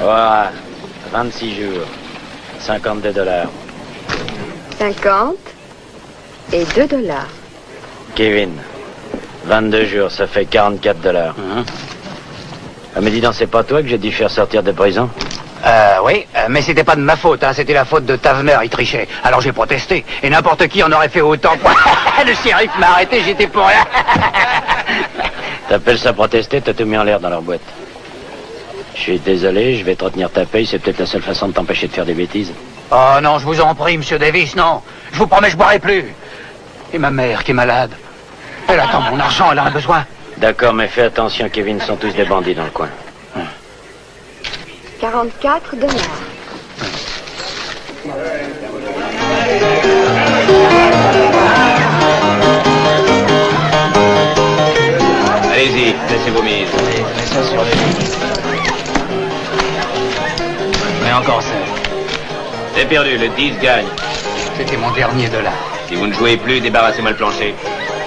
Voilà, 26 jours, 52 $. 50 et 2 $. Kevin, 22 jours, ça fait 44 $. Ah, mais dis donc, c'est pas toi que j'ai dû faire sortir de prison? Oui, mais c'était pas de ma faute, hein, c'était la faute de Tavener, il trichait. Alors j'ai protesté, et n'importe qui en aurait fait autant. Le shérif m'a arrêté, j'étais pour rien. T'appelles ça protester, t'as tout mis en l'air dans leur boîte. Je suis désolé, je vais te retenir ta paye, c'est peut-être la seule façon de t'empêcher de faire des bêtises. Oh non, je vous en prie, monsieur Davis, non. Je vous promets, je boirai plus. Et ma mère qui est malade. Elle attend mon argent, elle en a besoin. D'accord, mais fais attention, Kevin, sont tous des bandits dans le coin. 44 $. Allez-y, laissez vos mises. Ça sur les... Mais encore ça. C'est perdu, le 10 gagne. C'était mon dernier $. Si vous ne jouez plus, débarrassez-moi le plancher.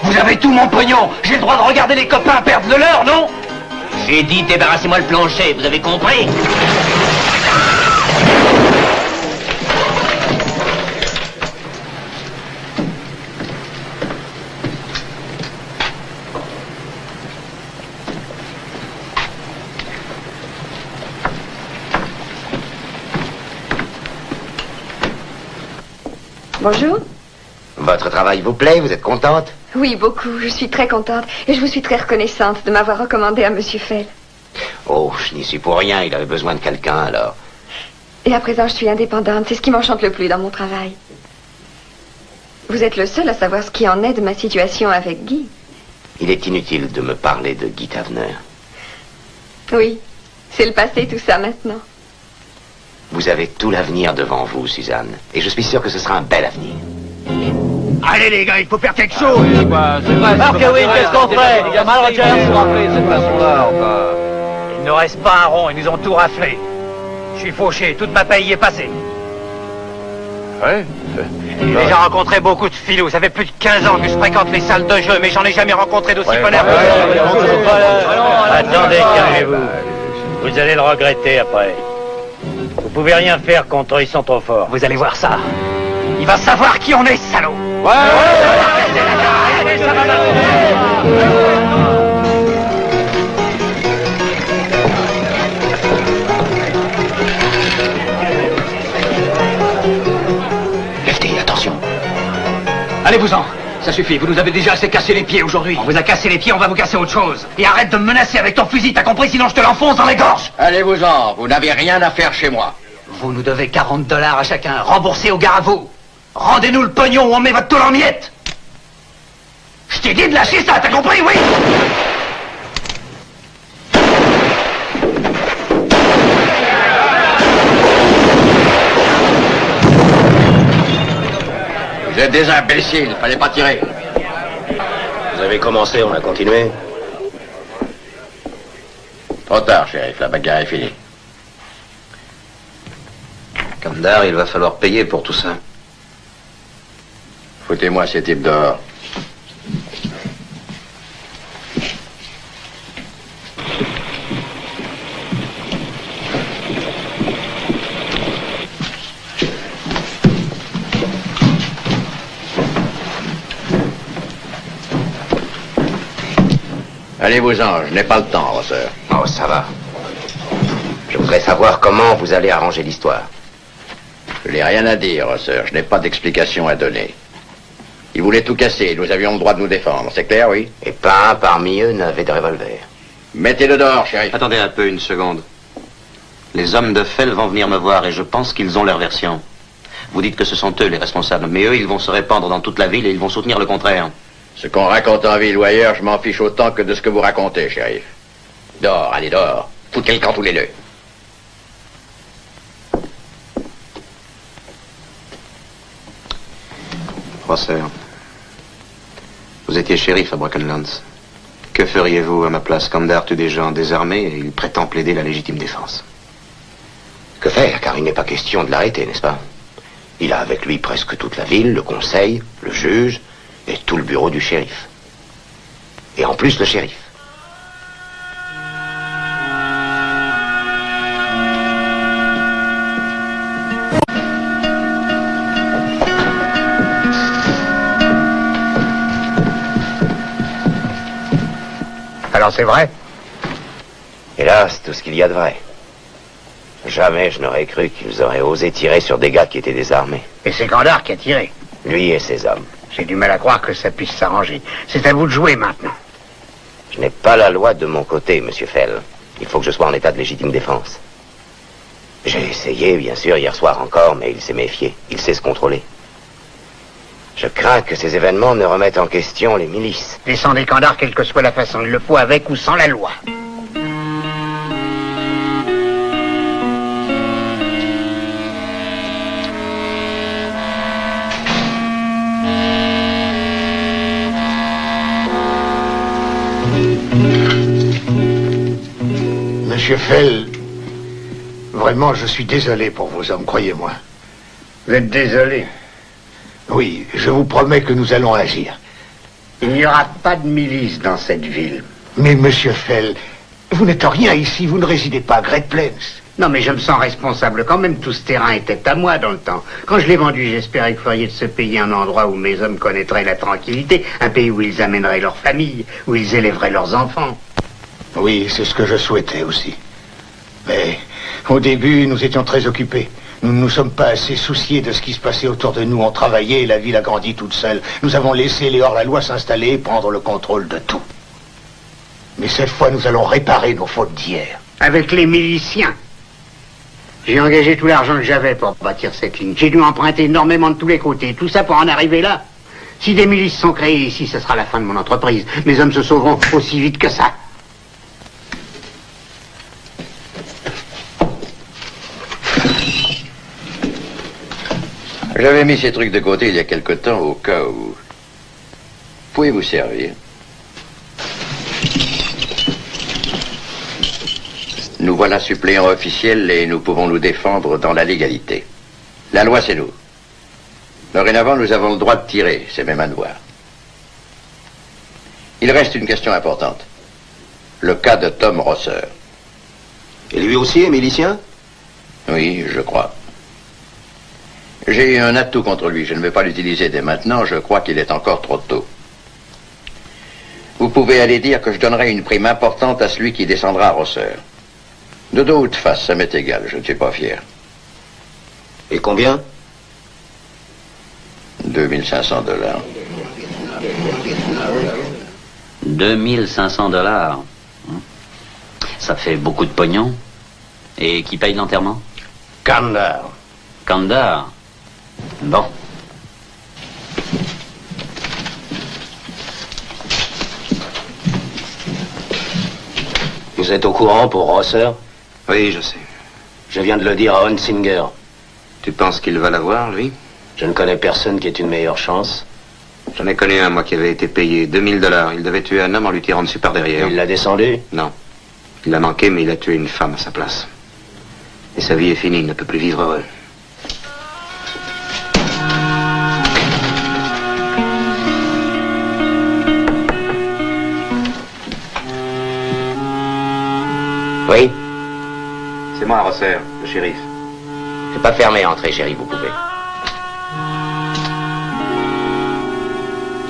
Vous avez tout mon pognon. J'ai le droit de regarder les copains perdre de l'heure, non? J'ai dit débarrassez-moi le plancher, vous avez compris? Bonjour. Votre travail vous plaît? Vous êtes contente? Oui, beaucoup. Je suis très contente. Et je vous suis très reconnaissante de m'avoir recommandé à Monsieur Fell. Oh, je n'y suis pour rien. Il avait besoin de quelqu'un, alors. Et à présent, je suis indépendante. C'est ce qui m'enchante le plus dans mon travail. Vous êtes le seul à savoir ce qui en est de ma situation avec Guy. Il est inutile de me parler de Guy Tavener. Oui, c'est le passé tout ça maintenant. Vous avez tout l'avenir devant vous, Suzanne. Et je suis sûr que ce sera un bel avenir. Allez les gars, il faut faire quelque chose. Marc Kewin, qu'est-ce qu'on fait? Il y a mal Rogers. Il ne reste pas un rond, ils nous ont tout raflé. Je suis fauché, toute ma paye y est passée. Ouais. J'ai déjà rencontré beaucoup de filous. Ça fait plus de 15 ans que je fréquente les salles de jeu, mais j'en ai jamais rencontré d'aussi bonheur. Attendez, calmez-vous. Vous allez le regretter après. Vous pouvez rien faire contre eux, ils sont trop forts. Vous allez voir ça. Il va savoir qui on est, salaud. Lefty, attention. Allez-vous-en. Ça suffit, vous nous avez déjà assez cassé les pieds aujourd'hui. On vous a cassé les pieds, on va vous casser autre chose. Et arrête de me menacer avec ton fusil, t'as compris? Sinon je te l'enfonce dans les gorges. Allez-vous-en, vous n'avez rien à faire chez moi. Vous nous devez $40 à chacun, remboursés au gars à vous. Rendez-nous le pognon ou on met votre tôle en miettes. Je t'ai dit de lâcher ça, t'as compris, oui? Vous êtes des imbéciles, fallait pas tirer. Vous avez commencé, on a continué. Trop tard, shérif, la bagarre est finie. Kandar, il va falloir payer pour tout ça. Foutez-moi ces types dehors. Allez-vous-en, je n'ai pas le temps, Rosser. Oh, ça va. Je voudrais savoir comment vous allez arranger l'histoire. Je n'ai rien à dire, Rosser. Je n'ai pas d'explication à donner. Ils voulaient tout casser. Nous avions le droit de nous défendre. C'est clair, oui? Et pas un parmi eux n'avait de revolver. Mettez-le dehors, shérif. Attendez un peu, une seconde. Les hommes de Fell vont venir me voir et je pense qu'ils ont leur version. Vous dites que ce sont eux les responsables, mais eux, ils vont se répandre dans toute la ville et ils vont soutenir le contraire. Ce qu'on raconte en ville ou ailleurs, je m'en fiche autant que de ce que vous racontez, shérif. Dehors, allez dehors. Foutez le camp tous les deux. Rosser, vous étiez shérif à Brackenlands. Que feriez-vous à ma place? Kandar tue des gens désarmés et il prétend plaider la légitime défense. Que faire? Car il n'est pas question de l'arrêter, n'est-ce pas? Il a avec lui presque toute la ville, le conseil, le juge et tout le bureau du shérif. Et en plus le shérif. Alors c'est vrai? Hélas, tout ce qu'il y a de vrai. Jamais je n'aurais cru qu'ils auraient osé tirer sur des gars qui étaient désarmés. Et c'est Kandar qui a tiré. Lui et ses hommes. J'ai du mal à croire que ça puisse s'arranger. C'est à vous de jouer maintenant. Je n'ai pas la loi de mon côté, monsieur Fell. Il faut que je sois en état de légitime défense. J'ai essayé, bien sûr, hier soir encore, mais il s'est méfié. Il sait se contrôler. Je crains que ces événements ne remettent en question les milices. Descendez Kandar, quelle que soit la façon. Il le faut avec ou sans la loi. Monsieur Fell, vraiment, je suis désolé pour vos hommes, croyez-moi. Vous êtes désolé? Oui, je vous promets que nous allons agir. Il n'y aura pas de milice dans cette ville. Mais monsieur Fell, vous n'êtes rien ici, vous ne résidez pas à Great Plains. Non, mais je me sens responsable quand même. Tout ce terrain était à moi dans le temps. Quand je l'ai vendu, j'espérais que vous feriez de ce pays un endroit où mes hommes connaîtraient la tranquillité, un pays où ils amèneraient leurs familles, où ils élèveraient leurs enfants. Oui, c'est ce que je souhaitais aussi. Mais au début, nous étions très occupés. Nous ne nous sommes pas assez souciés de ce qui se passait autour de nous. On travaillait et la ville a grandi toute seule. Nous avons laissé les hors-la-loi s'installer et prendre le contrôle de tout. Mais cette fois, nous allons réparer nos fautes d'hier. Avec les miliciens. J'ai engagé tout l'argent que j'avais pour bâtir cette ligne. J'ai dû emprunter énormément de tous les côtés. Tout ça pour en arriver là. Si des milices sont créées ici, ce sera la fin de mon entreprise. Mes hommes se sauveront aussi vite que ça. J'avais mis ces trucs de côté il y a quelque temps au cas où. Pouvez vous servir? Nous voilà suppléants officiels et nous pouvons nous défendre dans la légalité. La loi, c'est nous. Dorénavant, nous avons le droit de tirer, c'est même un devoir. Il reste une question importante. Le cas de Tom Rosser. Et lui aussi est milicien? Oui, je crois. J'ai un atout contre lui. Je ne vais pas l'utiliser dès maintenant. Je crois qu'il est encore trop tôt. Vous pouvez aller dire que je donnerai une prime importante à celui qui descendra à Rosser. De dos ou de face, ça m'est égal. Je ne suis pas fier. Et combien? 2500 $. 2500 $. Ça fait beaucoup de pognon. Et qui paye l'enterrement? Kandar. Kandar. Bon. Vous êtes au courant pour Rosser? Oui, je sais. Je viens de le dire à Hunsinger. Tu penses qu'il va l'avoir, lui? Je ne connais personne qui ait une meilleure chance. J'en ai connu un, moi, qui avait été payé 2000 $. Il devait tuer un homme en lui tirant dessus par derrière. Il l'a descendu? Non. Il l'a manqué, mais il a tué une femme à sa place. Et sa vie est finie, il ne peut plus vivre heureux. Oui? C'est moi, Rosser, le shérif. C'est pas fermé, entrez, chérie, vous pouvez.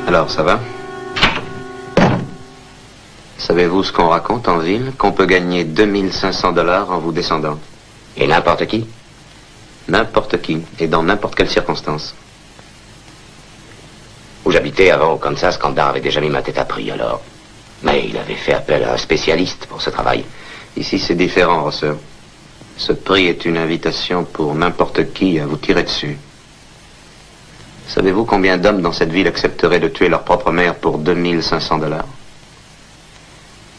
Alors, ça va? Savez-vous ce qu'on raconte en ville? Qu'on peut gagner 2500 $ en vous descendant. Et n'importe qui? N'importe qui, et dans n'importe quelle circonstance. Où j'habitais avant, au Kansas, Kandar avait déjà mis ma tête à prix, alors. Mais il avait fait appel à un spécialiste pour ce travail. Ici, c'est différent, Rosser. Ce prix est une invitation pour n'importe qui à vous tirer dessus. Savez-vous combien d'hommes dans cette ville accepteraient de tuer leur propre mère pour 2500 $?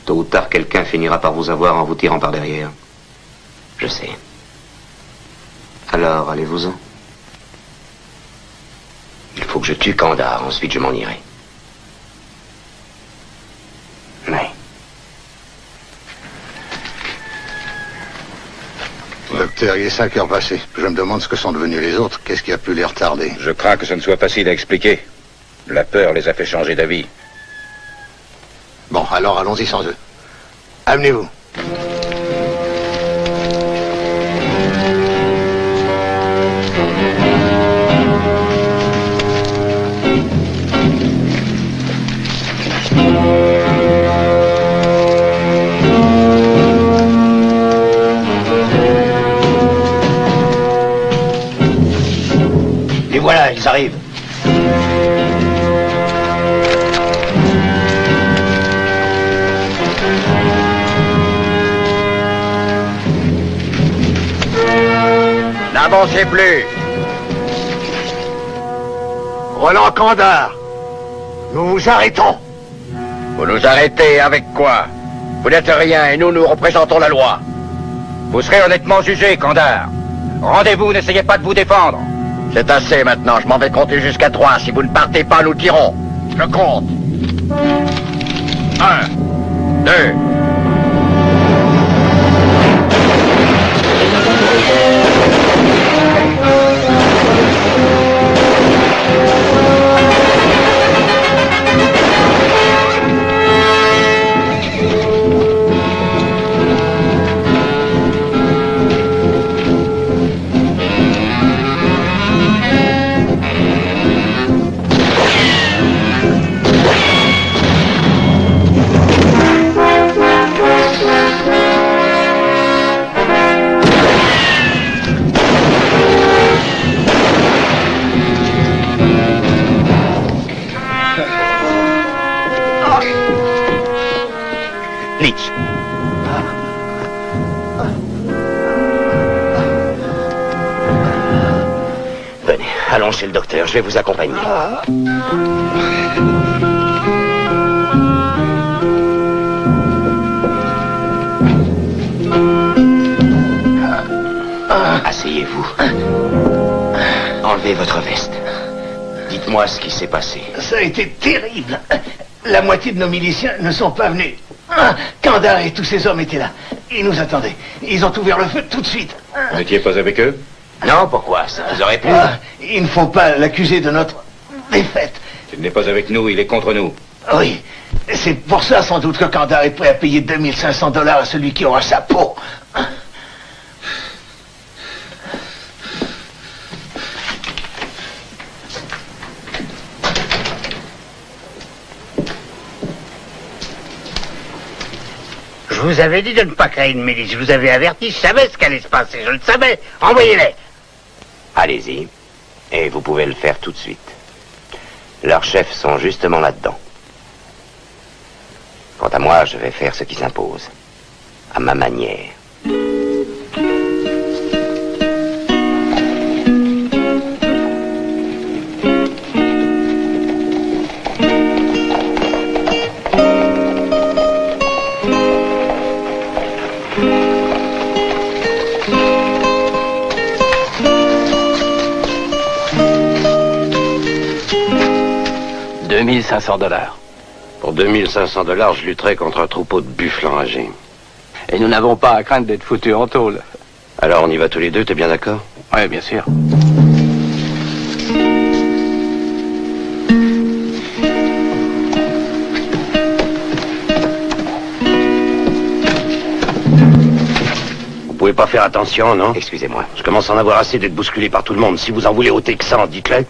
Tôt ou tard, quelqu'un finira par vous avoir en vous tirant par derrière. Je sais. Alors, allez-vous-en. Il faut que je tue Kandar, ensuite je m'en irai. Oui. Docteur, il est 5 heures passées. Je me demande ce que sont devenus les autres. Qu'est-ce qui a pu les retarder? Je crains que ce ne soit facile à expliquer. La peur les a fait changer d'avis. Bon, alors allons-y sans eux. Amenez-vous. Et voilà, ils arrivent. N'avancez plus. Roland Kandar, nous vous arrêtons. Vous nous arrêtez avec quoi? Vous n'êtes rien et nous représentons la loi. Vous serez honnêtement jugé, Kandar. Rendez-vous, n'essayez pas de vous défendre. C'est assez maintenant, je m'en vais compter jusqu'à 3. Si vous ne partez pas, nous tirons. Je compte. 1, 2... Leach. Venez, allons chez le docteur, je vais vous accompagner. Asseyez-vous. Enlevez votre veste. Dites-moi ce qui s'est passé. Ça a été terrible. La moitié de nos miliciens ne sont pas venus. Kandar et tous ses hommes étaient là. Ils nous attendaient. Ils ont ouvert le feu tout de suite. Vous n'étiez pas avec eux? Non, pourquoi? Ça vous aurait plu? Il ne faut pas l'accuser de notre défaite. Il n'est pas avec nous, il est contre nous. Oui. C'est pour ça, sans doute, que Kandar est prêt à payer 2500 $ à celui qui aura sa peau. Je vous avais dit de ne pas créer une milice. Je vous avais averti. Je savais ce qu'allait se passer. Je le savais. Envoyez-les. Allez-y. Et vous pouvez le faire tout de suite. Leurs chefs sont justement là-dedans. Quant à moi, je vais faire ce qui s'impose. À ma manière. $2500. Pour 2500 $, je lutterai contre un troupeau de buffles enragés. Et nous n'avons pas à craindre d'être foutus en tôle. Alors on y va tous les deux, t'es bien d'accord? Oui, bien sûr. Vous pouvez pas faire attention, non? Excusez-moi. Je commence à en avoir assez d'être bousculé par tout le monde. Si vous en voulez aux Texans, dites-le.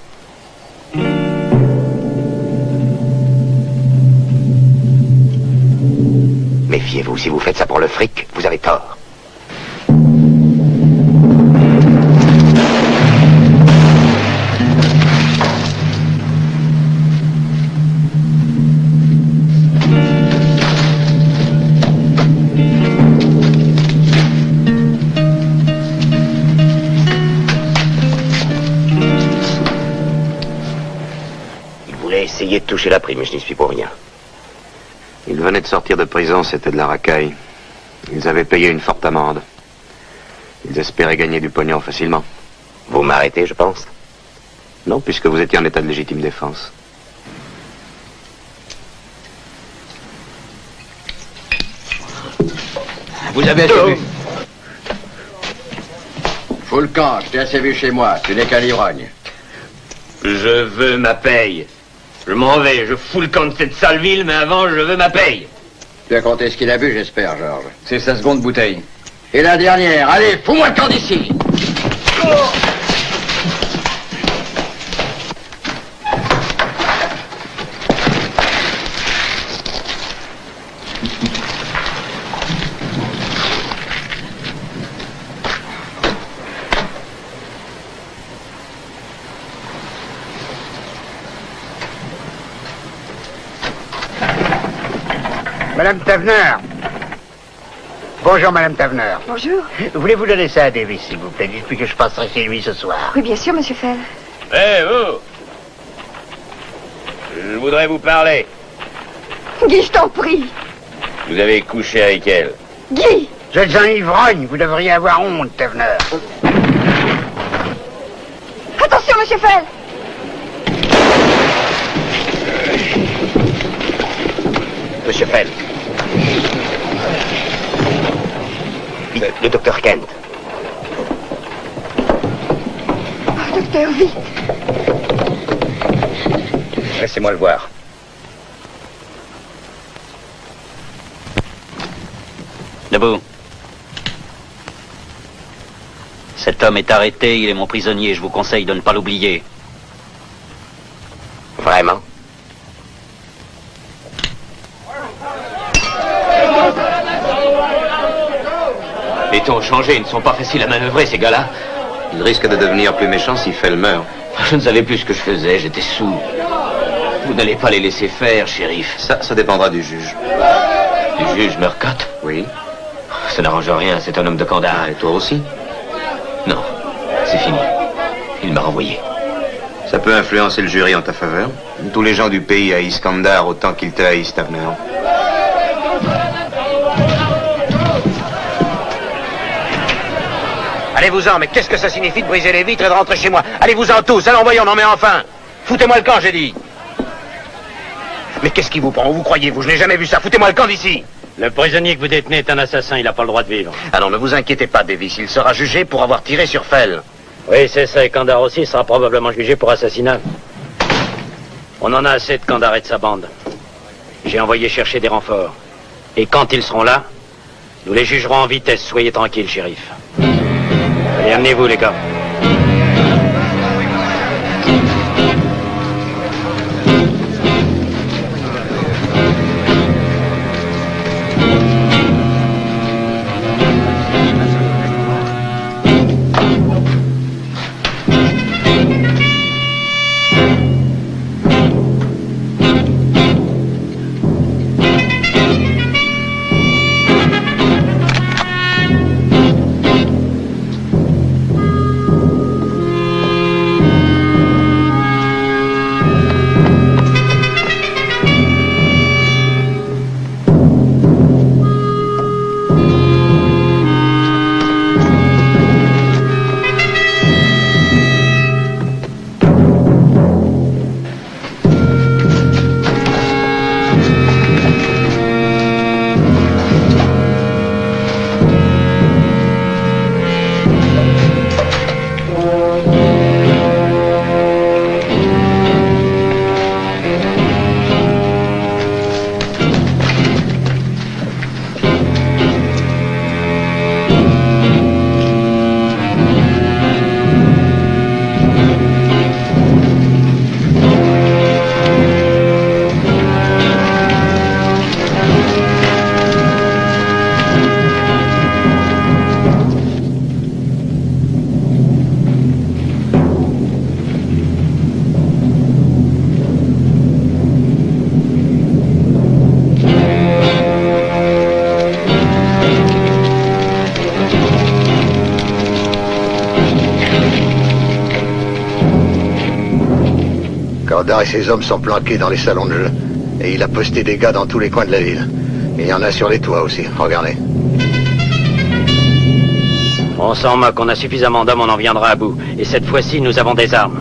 Méfiez-vous, si vous faites ça pour le fric, vous avez tort. Il voulait essayer de toucher la prime, mais je n'y suis pour rien. Ils venaient de sortir de prison, c'était de la racaille. Ils avaient payé une forte amende. Ils espéraient gagner du pognon facilement. Vous m'arrêtez, je pense? Non, puisque vous étiez en état de légitime défense. Vous avez assez vu. Fous le camp, je t'ai assez vu chez moi. Tu n'es qu'un ivrogne. Je veux ma paye. Je m'en vais, je fous le camp de cette sale ville, mais avant, je veux ma paye. Tu as compté ce qu'il a bu, j'espère, Georges. C'est sa seconde bouteille. Et la dernière, allez, fous-moi le camp d'ici. Madame Tavener. Bonjour, Madame Tavener. Bonjour. Voulez-vous donner ça à Davis, s'il vous plaît? Dites-lui que je passerai chez lui ce soir. Oui, bien sûr, Monsieur Fell. Eh, vous! Je voudrais vous parler. Guy, je t'en prie. Vous avez couché avec elle. Guy! Vous êtes un ivrogne, vous devriez avoir honte, Tavener. Attention, Monsieur Fell. Monsieur Fell. Le docteur Kent. Oh, docteur, vite. Laissez-moi le voir. Debout. Cet homme est arrêté, il est mon prisonnier, je vous conseille de ne pas l'oublier. Vraiment? Les temps ont changé, ils ne sont pas faciles à manœuvrer, ces gars-là. Ils risquent de devenir plus méchants si Fell meurt. Je ne savais plus ce que je faisais, j'étais sous. Vous n'allez pas les laisser faire, shérif. Ça dépendra du juge. Du juge Murcott? Oui. Ça n'arrange rien, c'est un homme de Kandar. Et toi aussi? Non, c'est fini. Il m'a renvoyé. Ça peut influencer le jury en ta faveur. Tous les gens du pays haïssent Kandar autant qu'ils te haïssent, Tavener. Allez-vous-en, mais qu'est-ce que ça signifie de briser les vitres et de rentrer chez moi? Allez-vous-en tous, allons voyons, non mais enfin. Foutez-moi le camp, j'ai dit. Mais qu'est-ce qui vous prend? Où vous croyez-vous? Je n'ai jamais vu ça. Foutez-moi le camp d'ici. Le prisonnier que vous détenez est un assassin, il n'a pas le droit de vivre. Alors ne vous inquiétez pas, Davis, il sera jugé pour avoir tiré sur Fell. Oui, c'est ça, et Kandar aussi sera probablement jugé pour assassinat. On en a assez de Kandar et de sa bande. J'ai envoyé chercher des renforts. Et quand ils seront là, nous les jugerons en vitesse. Soyez tranquille, shérif. Allez, amenez-vous, les gars. Kandar et ses hommes sont planqués dans les salons de jeu. Et il a posté des gars dans tous les coins de la ville. Et il y en a sur les toits aussi, regardez. On s'en moque, on a suffisamment d'hommes, on en viendra à bout. Et cette fois-ci, nous avons des armes.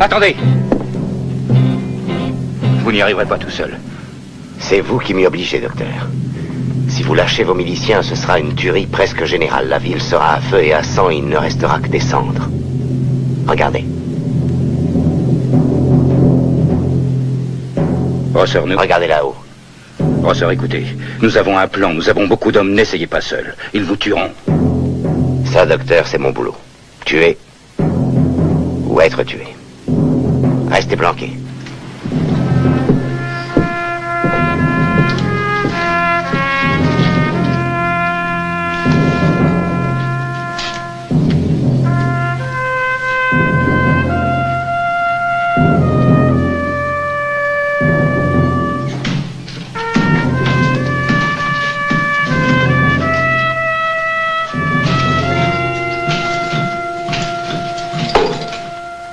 Attendez. Vous n'y arriverez pas tout seul. C'est vous qui m'y obligez, docteur. Si vous lâchez vos miliciens, ce sera une tuerie presque générale. La ville sera à feu et à sang et il ne restera que des cendres. Regardez. Rosser, nous... Regardez là-haut. Rosser, écoutez. Nous avons un plan, nous avons beaucoup d'hommes, n'essayez pas seul. Ils vous tueront. Ça, docteur, c'est mon boulot. Tuer ou être tué. Restez planqués.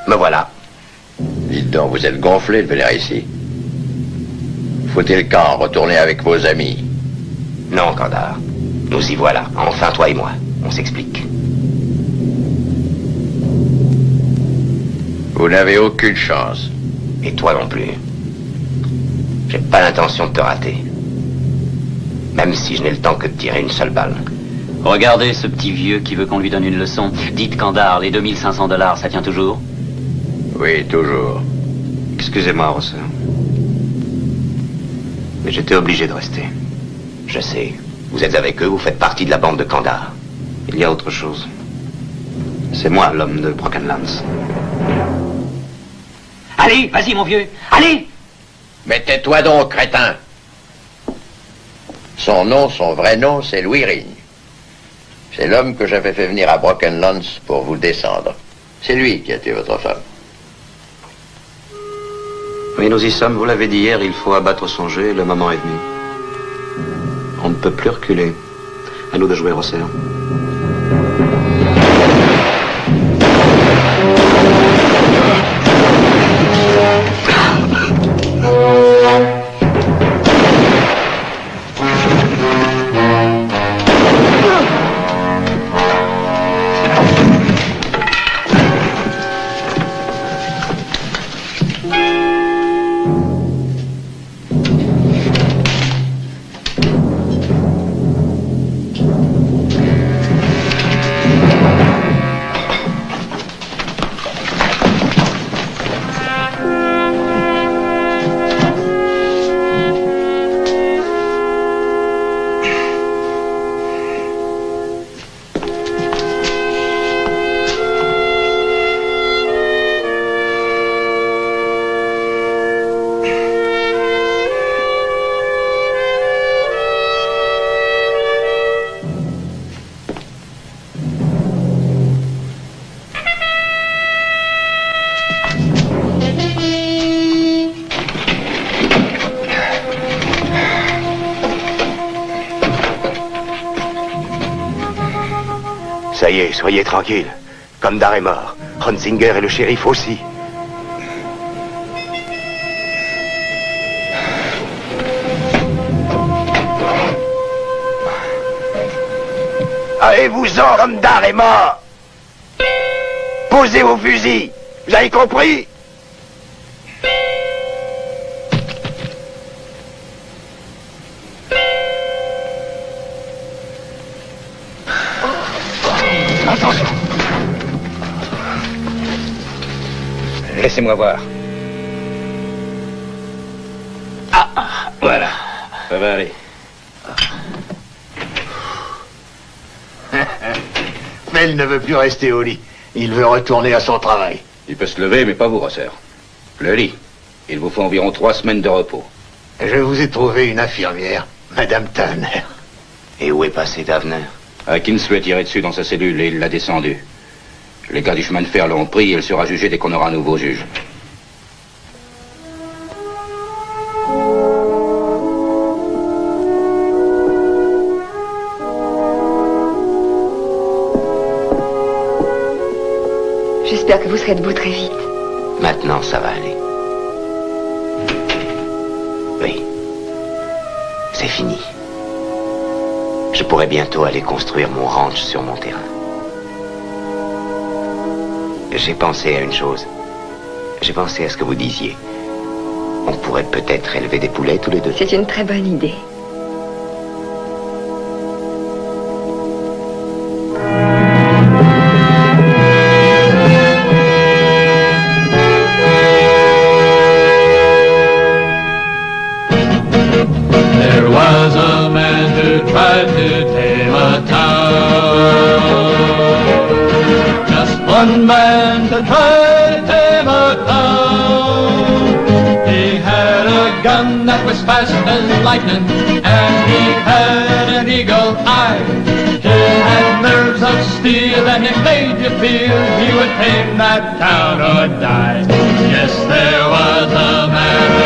Me voilà. Dites donc, vous êtes gonflé de venir ici. Foutez le camp, retournez avec vos amis. Non, Kandar. Nous y voilà. Enfin, toi et moi. On s'explique. Vous n'avez aucune chance. Et toi non plus. J'ai pas l'intention de te rater. Même si je n'ai le temps que de tirer une seule balle. Regardez ce petit vieux qui veut qu'on lui donne une leçon. Dites, Kandar, les $2500, ça tient toujours? Oui, toujours. Excusez-moi, Rosser. Mais j'étais obligé de rester. Je sais. Vous êtes avec eux, vous faites partie de la bande de Kandar. Il y a autre chose. C'est moi, l'homme de Broken Lance. Allez, vas-y, mon vieux. Allez! Mais tais-toi donc, crétin. Son vrai nom, c'est Louis Rigne. C'est l'homme que j'avais fait venir à Brokenlands pour vous descendre. C'est lui qui a tué votre femme. Oui, nous y sommes, vous l'avez dit hier, il faut abattre son jeu, le moment est venu. On ne peut plus reculer. À nous de jouer, Rosser. Ça y est, soyez tranquille. Kandar est mort. Hunzinger et le shérif aussi. Allez-vous-en, Kandar est mort. Posez vos fusils. Vous avez compris? Attention. Laissez-moi voir. Voilà. Ça va aller. Mel ne veut plus rester au lit. Il veut retourner à son travail. Il peut se lever, mais pas vous, Rosser. Le lit. Il vous faut environ 3 semaines de repos. Je vous ai trouvé une infirmière, Madame Tavner. Et où est passé Tavner? Hawkins lui a tiré dessus dans sa cellule et il l'a descendu. Les gars du chemin de fer l'ont pris et elle sera jugée dès qu'on aura un nouveau juge. J'espère que vous serez debout très vite. Maintenant, ça va aller. Oui. C'est fini. Je pourrai bientôt aller construire mon ranch sur mon terrain. J'ai pensé à une chose. J'ai pensé à ce que vous disiez. On pourrait peut-être élever des poulets tous les deux. C'est une très bonne idée. There was a man who tried to tame a town. Just one man to try to tame a town. He had a gun that was fast as lightning, and he had an eagle eye. He had nerves of steel, and he made you feel he would tame that town or die. Yes, there was a man